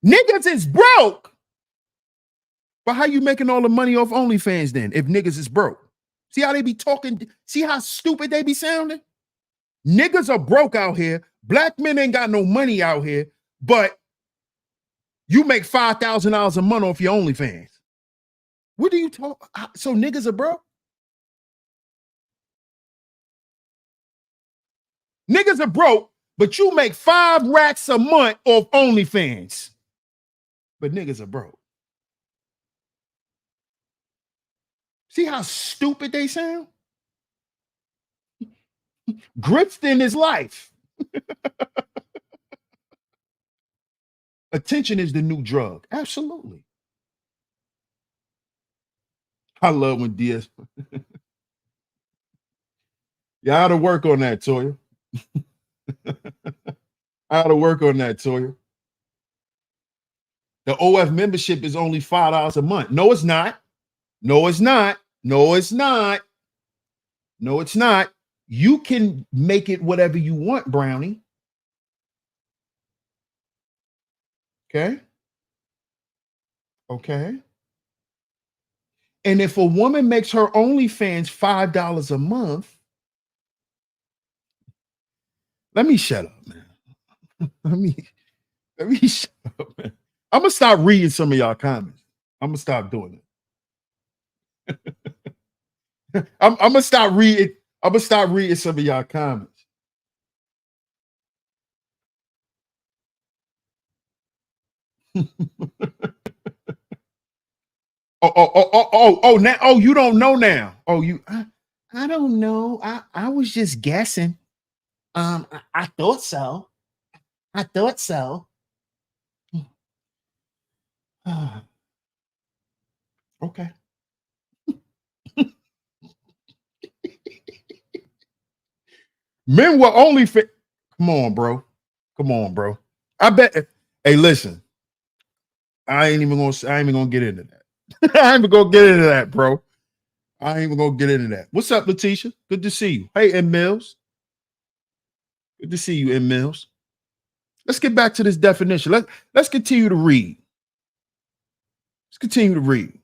Niggas is broke. But how you making all the money off OnlyFans then if niggas is broke? See how they be talking? See how stupid they be sounding? Niggas are broke out here. Black men ain't got no money out here, but you make $5,000 a month off your OnlyFans. What do you talk? So niggas are broke? Niggas are broke, but you make 5 racks a month off OnlyFans. But niggas are broke. See how stupid they sound? Grifting is life. Attention is the new drug. Absolutely. I love when DS. You ought to work on that, Toya. I ought to work on that, Toya. The OF membership is only $5 a month. No, it's not. No, it's not. No, it's not. No, it's not. You can make it whatever you want, Brownie. Okay. Okay. And if a woman makes her OnlyFans $5 a month, let me shut up, man. Let me shut up, man. I'm gonna stop reading some of y'all comments. I'm gonna stop doing it. I'm gonna stop reading. I'm gonna stop reading some of y'all comments. Now, you don't know now. I don't know. I was just guessing. I thought so. I thought so. Okay. Men were only fit. Come on, bro. Come on, bro. I bet. Hey, listen. I ain't even gonna get into that. I ain't even gonna get into that, bro. I ain't even gonna get into that. What's up, Letitia? Good to see you. Hey, M. Mills. Good to see you, M. Mills. Let's get back to this definition. Let's continue to read. Let's continue to read.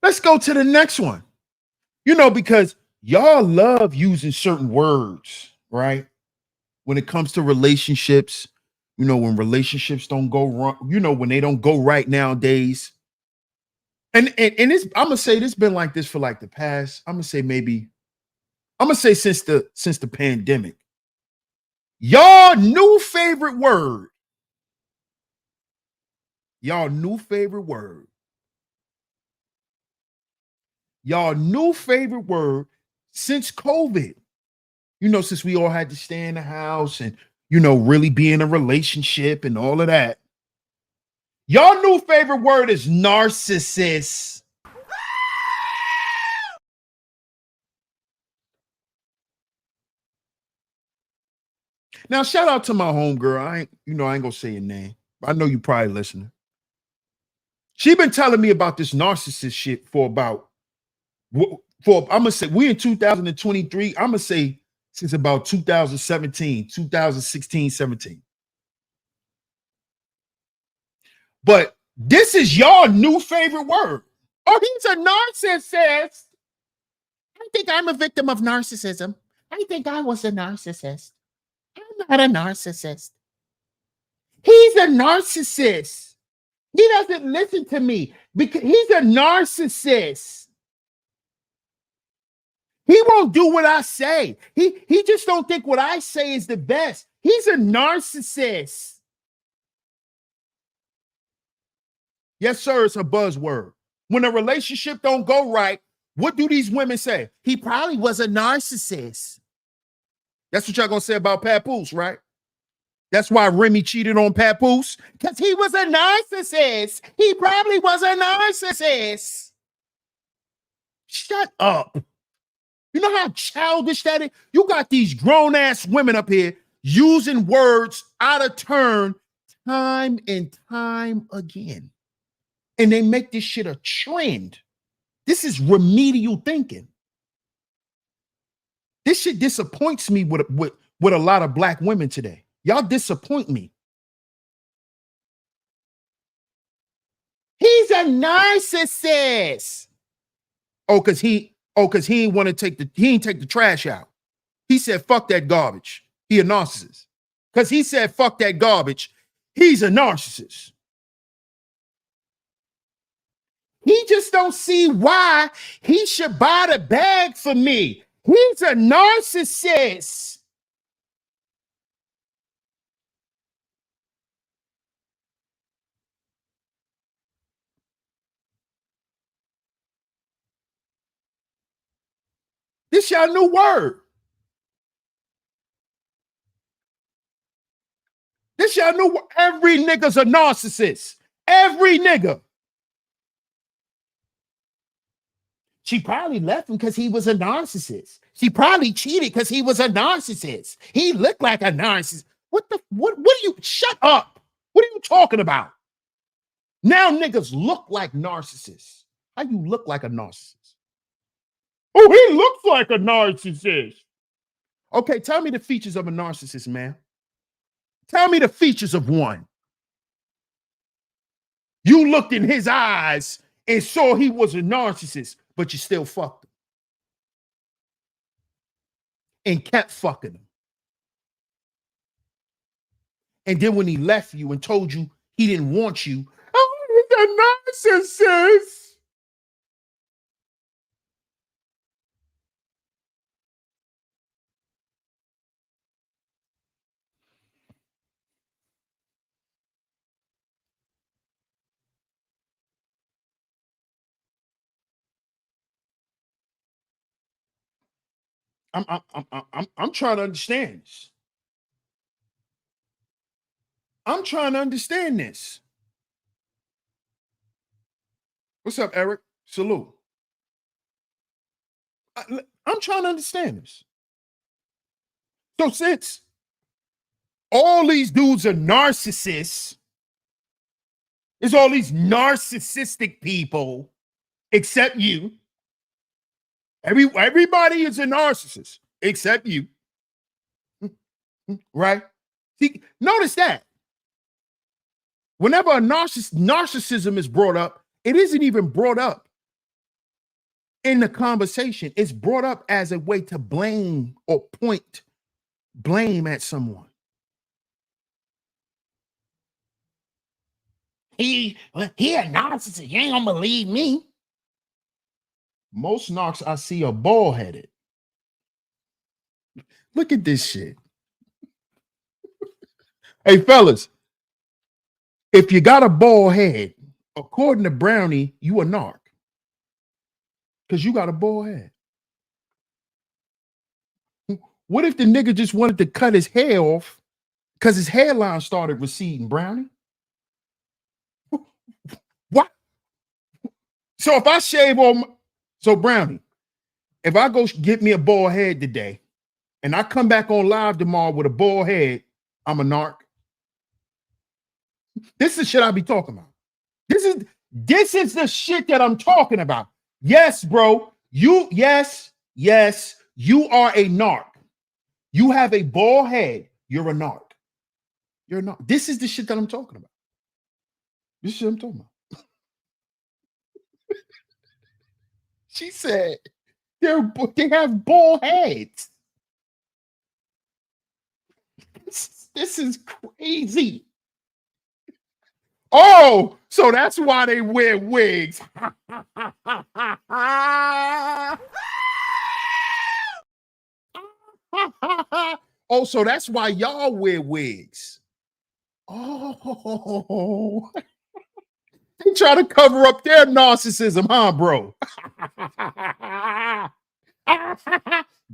Let's go to the next one. Because y'all love using certain words, right? When it comes to relationships, when relationships don't go wrong, when they don't go right nowadays. And it's, I'm gonna say this been like this for like the past, I'm gonna say since the pandemic. Y'all new favorite word. Y'all new favorite word. Y'all new favorite word since COVID. Since we all had to stay in the house and, really be in a relationship and all of that. Y'all new favorite word is narcissist. Now, shout out to my homegirl. I ain't gonna say your name. I know you probably listening. She been telling me about this narcissist shit for I'm gonna say we in 2023. I'm gonna say since about 2017, 2016, 17. But this is y'all new favorite word. Oh, he's a narcissist. I think I'm a victim of narcissism. I think I was a narcissist. I'm not a narcissist. He's a narcissist. He doesn't listen to me because he's a narcissist. He won't do what I say. He just don't think what I say is the best. He's a narcissist. Yes, sir, it's a buzzword. When a relationship don't go right, What do these women say? He probably was a narcissist. That's what y'all gonna say about Papoose, right? That's why Remy cheated on Papoose, because he was a narcissist. He probably was a narcissist. Shut up. You know how childish that is? You got these grown-ass women up here using words out of turn time and time again. And they make this shit a trend. This is remedial thinking. This shit disappoints me with a lot of black women today. Y'all disappoint me. He's a narcissist. Cause he ain't want to take the trash out. He said, fuck that garbage. He a narcissist. Cause he said, fuck that garbage. He's a narcissist. He just don't see why he should buy the bag for me. He's a narcissist. This y'all new word. This y'all new word. Every nigga's a narcissist. Every nigga. She probably left him because he was a narcissist. She probably cheated because he was a narcissist. He looked like a narcissist. What are you, shut up. What are you talking about? Now niggas look like narcissists. How you look like a narcissist? Oh, he looks like a narcissist. Okay, tell me the features of a narcissist, man. Tell me the features of one. You looked in his eyes and saw he was a narcissist, but you still fucked him. And kept fucking him. And then when he left you and told you he didn't want you, oh, he's a narcissist. I'm trying to understand this. I'm trying to understand this. What's up, Eric? Salute. I'm trying to understand this. So since all these dudes are narcissists, there's all these narcissistic people, except you. Everybody is a narcissist, except you. Right? See, notice that. Whenever a narcissism is brought up, it isn't even brought up in the conversation. It's brought up as a way to blame or point blame at someone. He a narcissist. You ain't gonna believe me. Most narcs I see are bald-headed. Look at this shit. Hey, fellas, if you got a bald head, according to Brownie, you a narc. Because you got a bald head. What if the nigga just wanted to cut his hair off because his hairline started receding, Brownie? What? So if I shave on so Brownie, if I go get me a bald head today and I come back on live tomorrow with a bald head, I'm a narc. This is shit I be talking about. This is the shit that I'm talking about. Yes, bro. Yes, you are a narc. You have a bald head. You're a narc. You're a narc. This is the shit that I'm talking about. This is what I'm talking about. She said they have bald heads. This is crazy. Oh, so that's why they wear wigs. Oh, so that's why y'all wear wigs. Oh, Try to cover up their narcissism, huh, bro?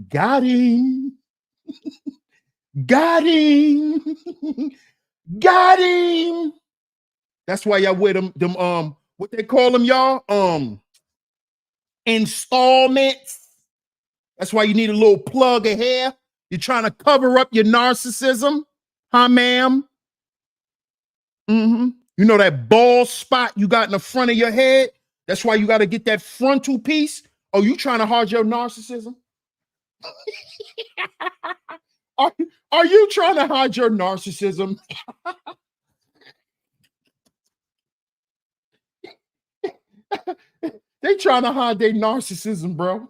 Got him. Got him. Got him. That's why y'all wear them what they call them, y'all? Installments. That's why you need a little plug of hair. You're trying to cover up your narcissism, huh, ma'am? Mm-hmm. You know that bald spot you got in the front of your head? That's why you got to get that frontal piece. Oh, you trying to hide your narcissism? Are you trying to hide your narcissism? They trying to hide their narcissism, bro.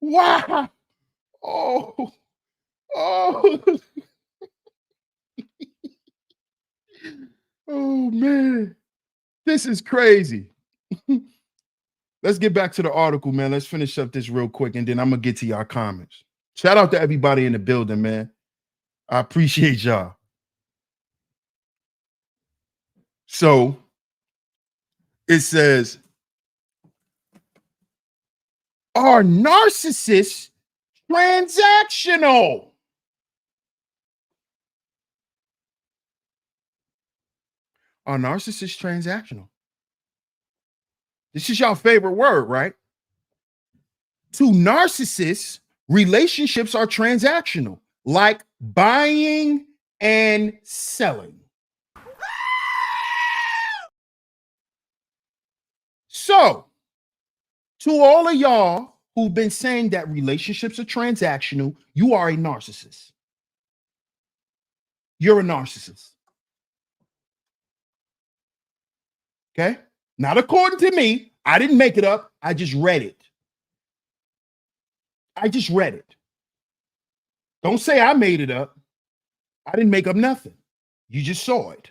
Wow. Oh, oh, oh, man. This is crazy. Let's get back to the article, man. Let's finish up this real quick, and then I'm going to get to y'all comments. Shout out to everybody in the building, man. I appreciate y'all. So it says, are narcissists transactional? Are narcissists transactional? This is your favorite word, right? To narcissists, relationships are transactional, like buying and selling. So, to all of y'all who've been saying that relationships are transactional, you are a narcissist. You're a narcissist. Okay? Not according to me. I didn't make it up. I just read it. I just read it. Don't say I made it up. I didn't make up nothing. You just saw it.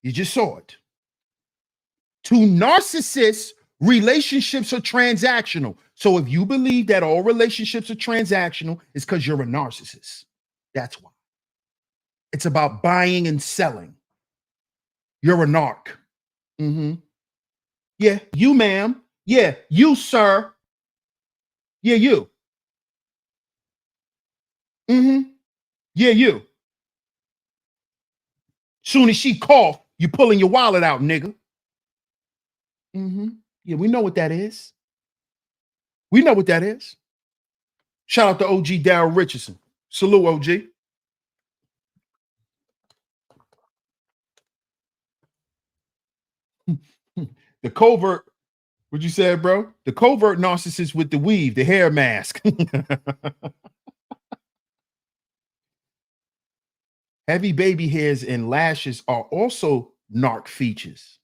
You just saw it. To narcissists, relationships are transactional. So if you believe that all relationships are transactional, it's because you're a narcissist. That's why. It's about buying and selling. You're a narc. Mm-hmm. Yeah, you, ma'am. Yeah, you, sir. Yeah, you. Mm-hmm. Yeah, you. Soon as she cough, you pulling your wallet out, nigga. Mm-hmm. Yeah, we know what that is. We know what that is. Shout out to OG Darryl Richardson. Salute, OG. The covert, what you said, bro? The covert narcissist with the weave, the hair mask. Heavy baby hairs and lashes are also narc features.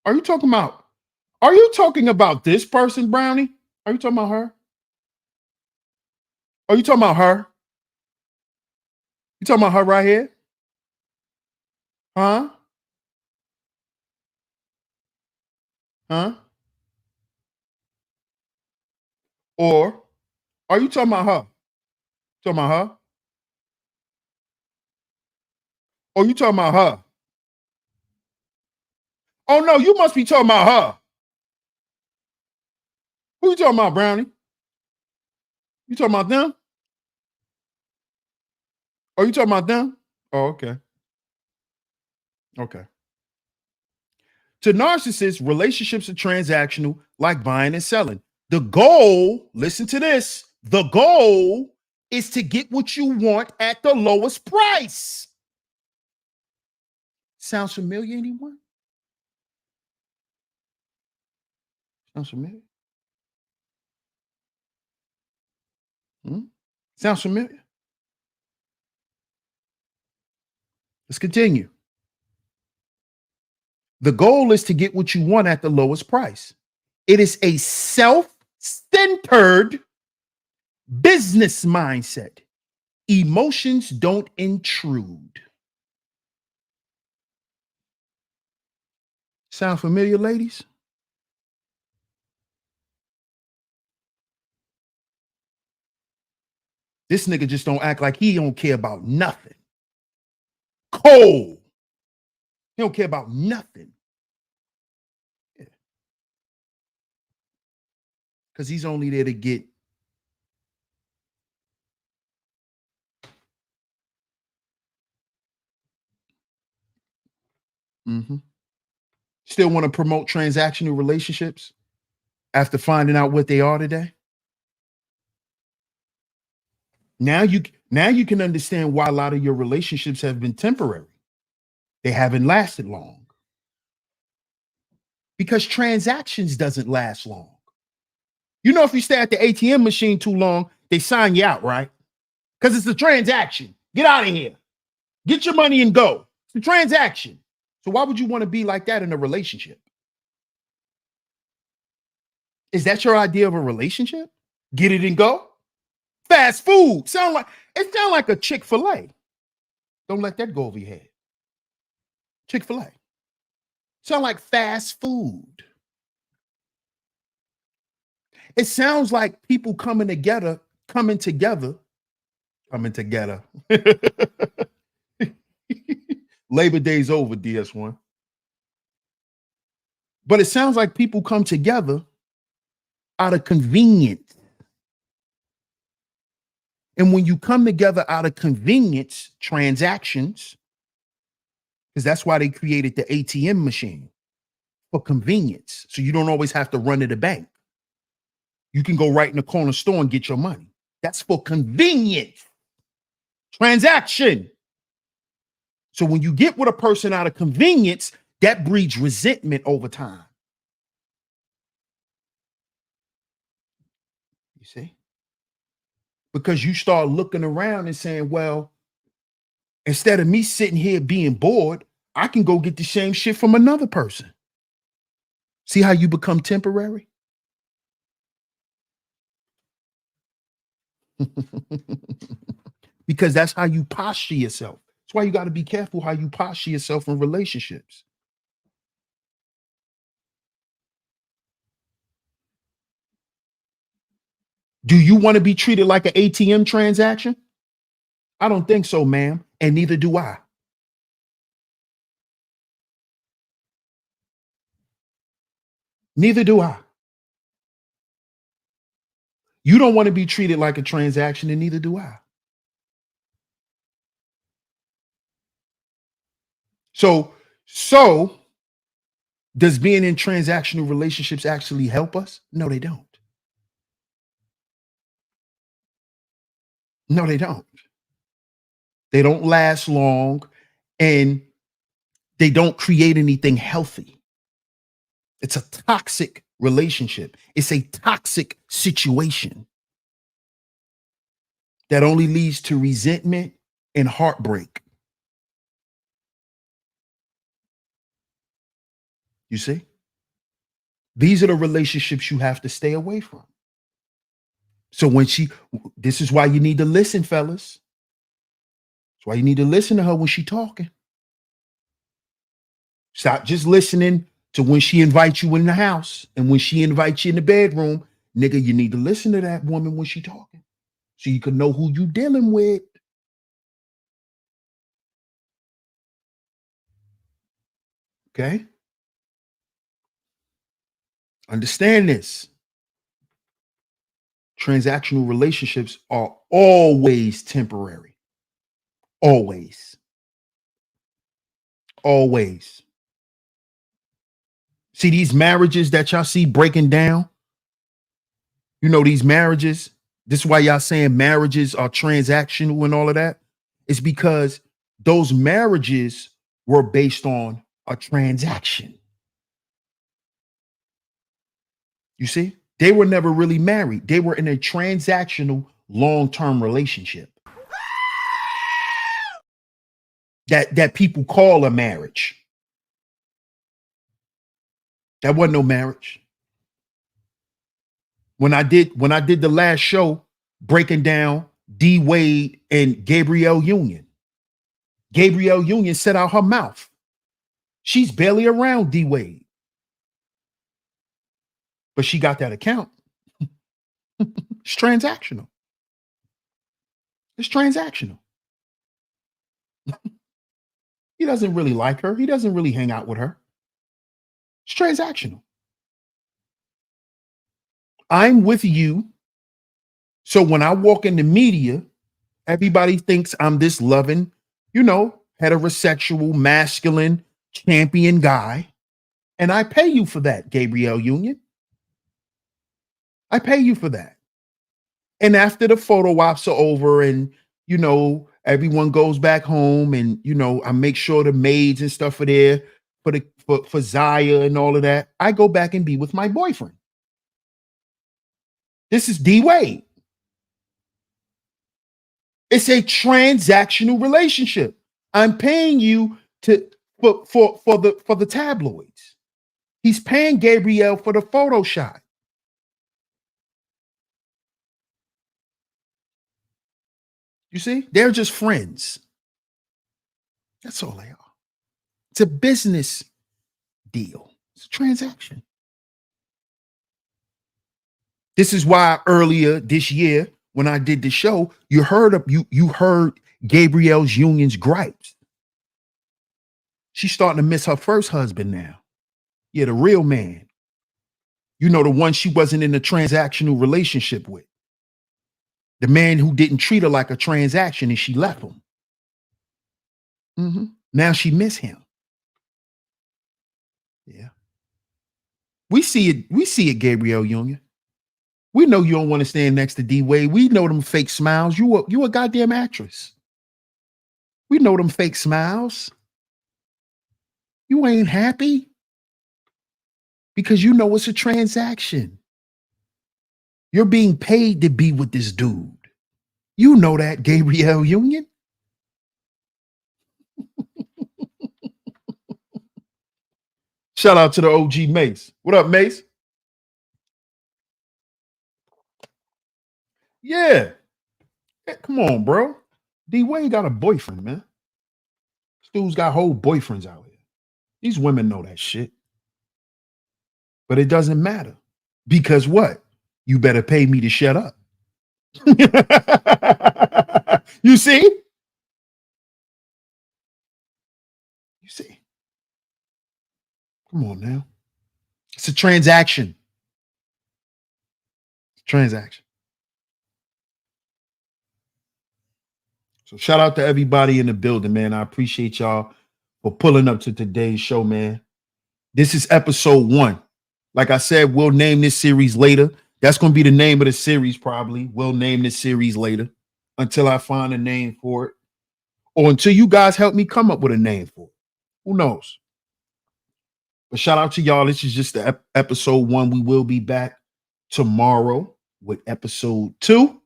Are you talking about? Are you talking about this person, Brownie? Are you talking about her? Are you talking about her? You talking about her right here? Huh? Huh? Or are you talking about her? Talking about her? Or you talking about her? Oh no, you must be talking about her. Who you talking about, Brownie? You talking about them? Oh, you talking about them? Oh, okay. Okay. To narcissists, relationships are transactional, like buying and selling. The goal, listen to this, the goal is to get what you want at the lowest price. Sounds familiar, anyone? Sounds familiar? Hmm? Sounds familiar? Let's continue. The goal is to get what you want at the lowest price. It is a self-centered business mindset. Emotions don't intrude. Sound familiar, ladies? This nigga just don't act like he don't care about nothing. Cold. He don't care about nothing. Yeah. Because he's only there to get Still want to promote transactional relationships after finding out what they are today? Now you can understand why a lot of your relationships have been temporary. They haven't lasted long. Because transactions doesn't last long. You know, if you stay at the ATM machine too long, they sign you out, right? Because it's a transaction. Get out of here. Get your money and go. It's a transaction. So why would you want to be like that in a relationship? Is that your idea of a relationship? Get it and go? Fast food. Sound like a Chick-fil-A. Don't let that go over your head. Chick-fil-A. Sound like fast food. It sounds like people coming together. Labor Day's over, DS1. But it sounds like people come together out of convenience. And when you come together out of convenience, transactions, because that's why they created the ATM machine, for convenience. So you don't always have to run to the bank. You can go right in the corner store and get your money. That's for convenience. Transaction. So when you get with a person out of convenience, that breeds resentment over time. You see? Because you start looking around and saying, well, instead of me sitting here being bored, I can go get the same shit from another person. See how you become temporary? Because that's how you posture yourself. That's why you got to be careful how you posture yourself in relationships. Do you want to be treated like an ATM transaction? I don't think so, ma'am. And neither do I. Neither do I. You don't want to be treated like a transaction, and neither do I. So does being in transactional relationships actually help us? No, they don't. No, they don't. They don't last long, and they don't create anything healthy. It's a toxic relationship. It's a toxic situation that only leads to resentment and heartbreak. You see? These are the relationships you have to stay away from. So this is why you need to listen, fellas. That's why you need to listen to her when she's talking. Stop just listening to when she invites you in the house and when she invites you in the bedroom. Nigga, you need to listen to that woman when she's talking so you can know who you dealing with. Okay? Understand this. Transactional relationships are always temporary. Always. Always. See these marriages that y'all see breaking down? You know, these marriages, this is why y'all saying marriages are transactional and all of that. It's because those marriages were based on a transaction. You see, they were never really married. They were in a transactional long-term relationship that people call a marriage. That wasn't no marriage. When I did the last show breaking down D Wade and Gabrielle Union set out her mouth. She's barely around D Wade, but she got that account. It's transactional. It's transactional. He doesn't really like her. He doesn't really hang out with her. It's transactional. I'm with you. So when I walk in the media, everybody thinks I'm this loving, heterosexual, masculine, champion guy. And I pay you for that, Gabrielle Union. I pay you for that. And after the photo ops are over and, everyone goes back home and, I make sure the maids and stuff are there for Zaya and all of that. I go back and be with my boyfriend. This is D Wade. It's a transactional relationship. I'm paying you for the tabloids. He's paying Gabrielle for the photo shot. You see, they're just friends. That's all they are. It's a business deal. It's a transaction. This is why earlier this year, when I did the show, you heard Gabrielle's Union's gripes. She's starting to miss her first husband now. Yeah, the real man. The one she wasn't in a transactional relationship with. The man who didn't treat her like a transaction and she left him. Now she miss him. Yeah. We see it, Gabrielle Union. We know you don't want to stand next to D Wade. We know them fake smiles. You a goddamn actress. We know them fake smiles. You ain't happy because it's a transaction. You're being paid to be with this dude. You know that, Gabrielle Union. Shout out to the OG Mace. What up, Mace? Yeah. Come on, bro. D Wade got a boyfriend, man. This dude's got whole boyfriends out here. These women know that shit. But it doesn't matter. Because what? You better pay me to shut up. You see? You see? Come on now. It's a transaction. It's a transaction. So shout out to everybody in the building, man. I appreciate y'all for pulling up to today's show, man. This is episode 1. Like I said, we'll name this series later. That's going to be the name of the series, probably. We'll name this series later until I find a name for it. Or until you guys help me come up with a name for it. Who knows? But shout out to y'all. This is just the episode 1. We will be back tomorrow with episode 2.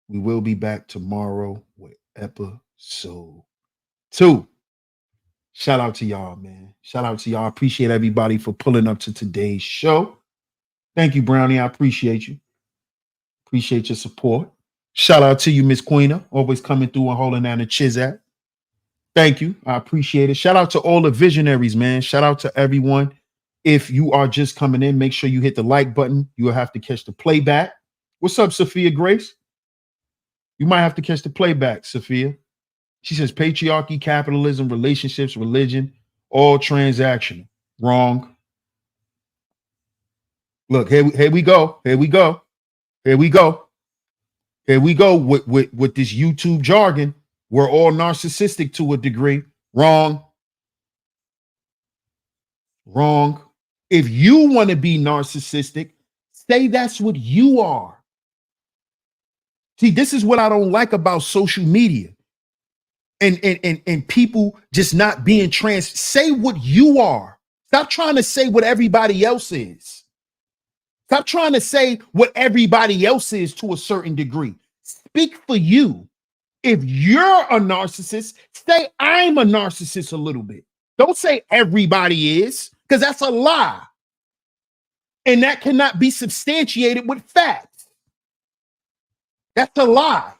We will be back tomorrow with episode 2. Shout out to y'all, man. Shout out to y'all. Appreciate everybody for pulling up to today's show. Thank you, Brownie. I appreciate you. Appreciate your support. Shout out to you, Miss Queena. Always coming through and holding down the chizat. Thank you. I appreciate it. Shout out to all the visionaries, man. Shout out to everyone. If you are just coming in, make sure you hit the like button. You will have to catch the playback. What's up, Sophia Grace? You might have to catch the playback, Sophia. She says patriarchy, capitalism, relationships, religion, all transactional. Wrong. Look, here we go. Here we go. Here we go. Here we go with this YouTube jargon. We're all narcissistic to a degree. Wrong. Wrong. If you want to be narcissistic, say that's what you are. See, this is what I don't like about social media and people just not being trans. Say what you are. Stop trying to say what everybody else is. Stop trying to say what everybody else is to a certain degree. Speak for you. If you're a narcissist, say I'm a narcissist a little bit. Don't say everybody is, because that's a lie. And that cannot be substantiated with facts. That's a lie.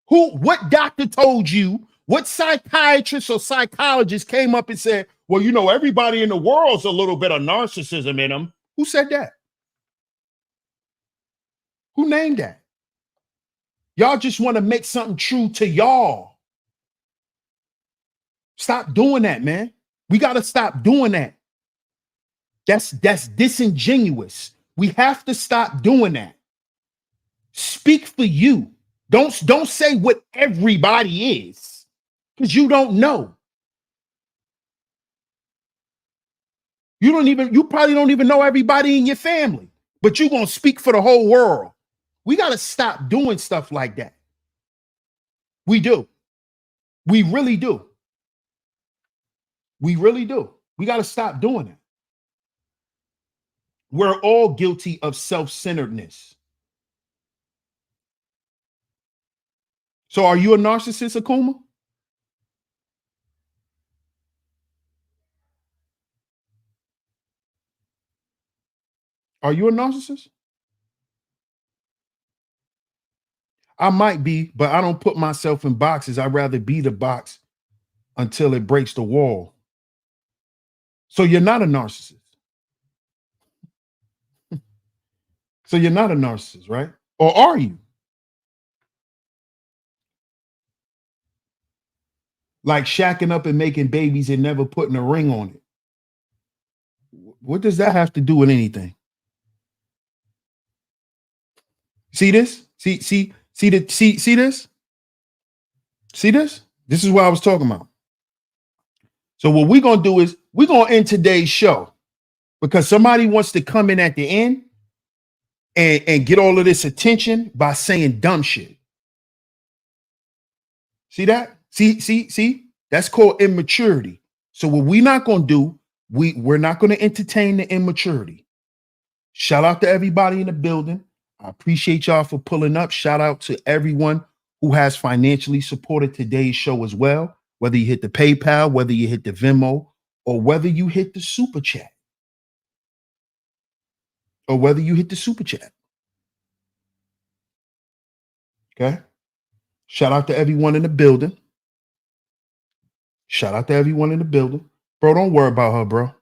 What doctor told you, what psychiatrist or psychologist came up and said, well, everybody in the world's a little bit of narcissism in them? Who said that? Who named that? Y'all just want to make something true to y'all. Stop doing that, man. We got to stop doing that. That's disingenuous. We have to stop doing that. Speak for you. Don't say what everybody is, because you don't know. You probably don't even know everybody in your family, but you're going to speak for the whole world. We got to stop doing stuff like that. We do. We really do. We really do. We got to stop doing it. We're all guilty of self-centeredness. So are you a narcissist, Akuma? Are you a narcissist? I might be, but I don't put myself in boxes. I'd rather be the box until it breaks the wall. So you're not a narcissist. So you're not a narcissist, right? Or are you? Like shacking up and making babies and never putting a ring on it. What does that have to do with anything? See this? See this? See this? This is what I was talking about. So what we're gonna do is we're gonna end today's show because somebody wants to come in at the end and get all of this attention by saying dumb shit. See that? See? That's called immaturity. So what we're not gonna do, we're not gonna entertain the immaturity. Shout out to everybody in the building. I appreciate y'all for pulling up. Shout out to everyone who has financially supported today's show as well. Whether you hit the PayPal, whether you hit the Venmo, or whether you hit the Super Chat. Okay. Shout out to everyone in the building. Bro, don't worry about her, bro.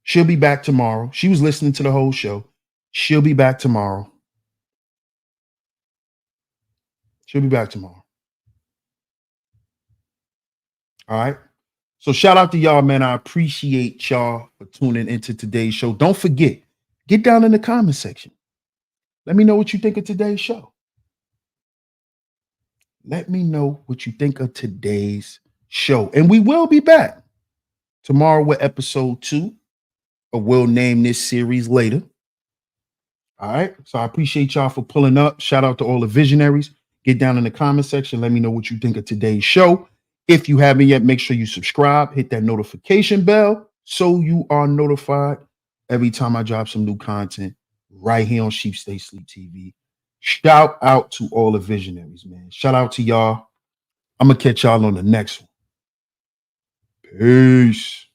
She'll be back tomorrow. She was listening to the whole show. She'll be back tomorrow. All right. So shout out to y'all, man. I appreciate y'all for tuning into today's show. Don't forget, get down in the comment section. Let me know what you think of today's show. And we will be back tomorrow with episode 2, or we'll name this series later. All right. So I appreciate y'all for pulling up. Shout out to all the visionaries. Get down in the comment section. Let me know what you think of today's show. If you haven't yet, make sure you subscribe, hit that notification bell so you are notified every time I drop some new content right here on SHEEPSTAYSLEEPTV. Shout out to all the visionaries, man. Shout out to y'all. I'm going to catch y'all on the next one. Peace.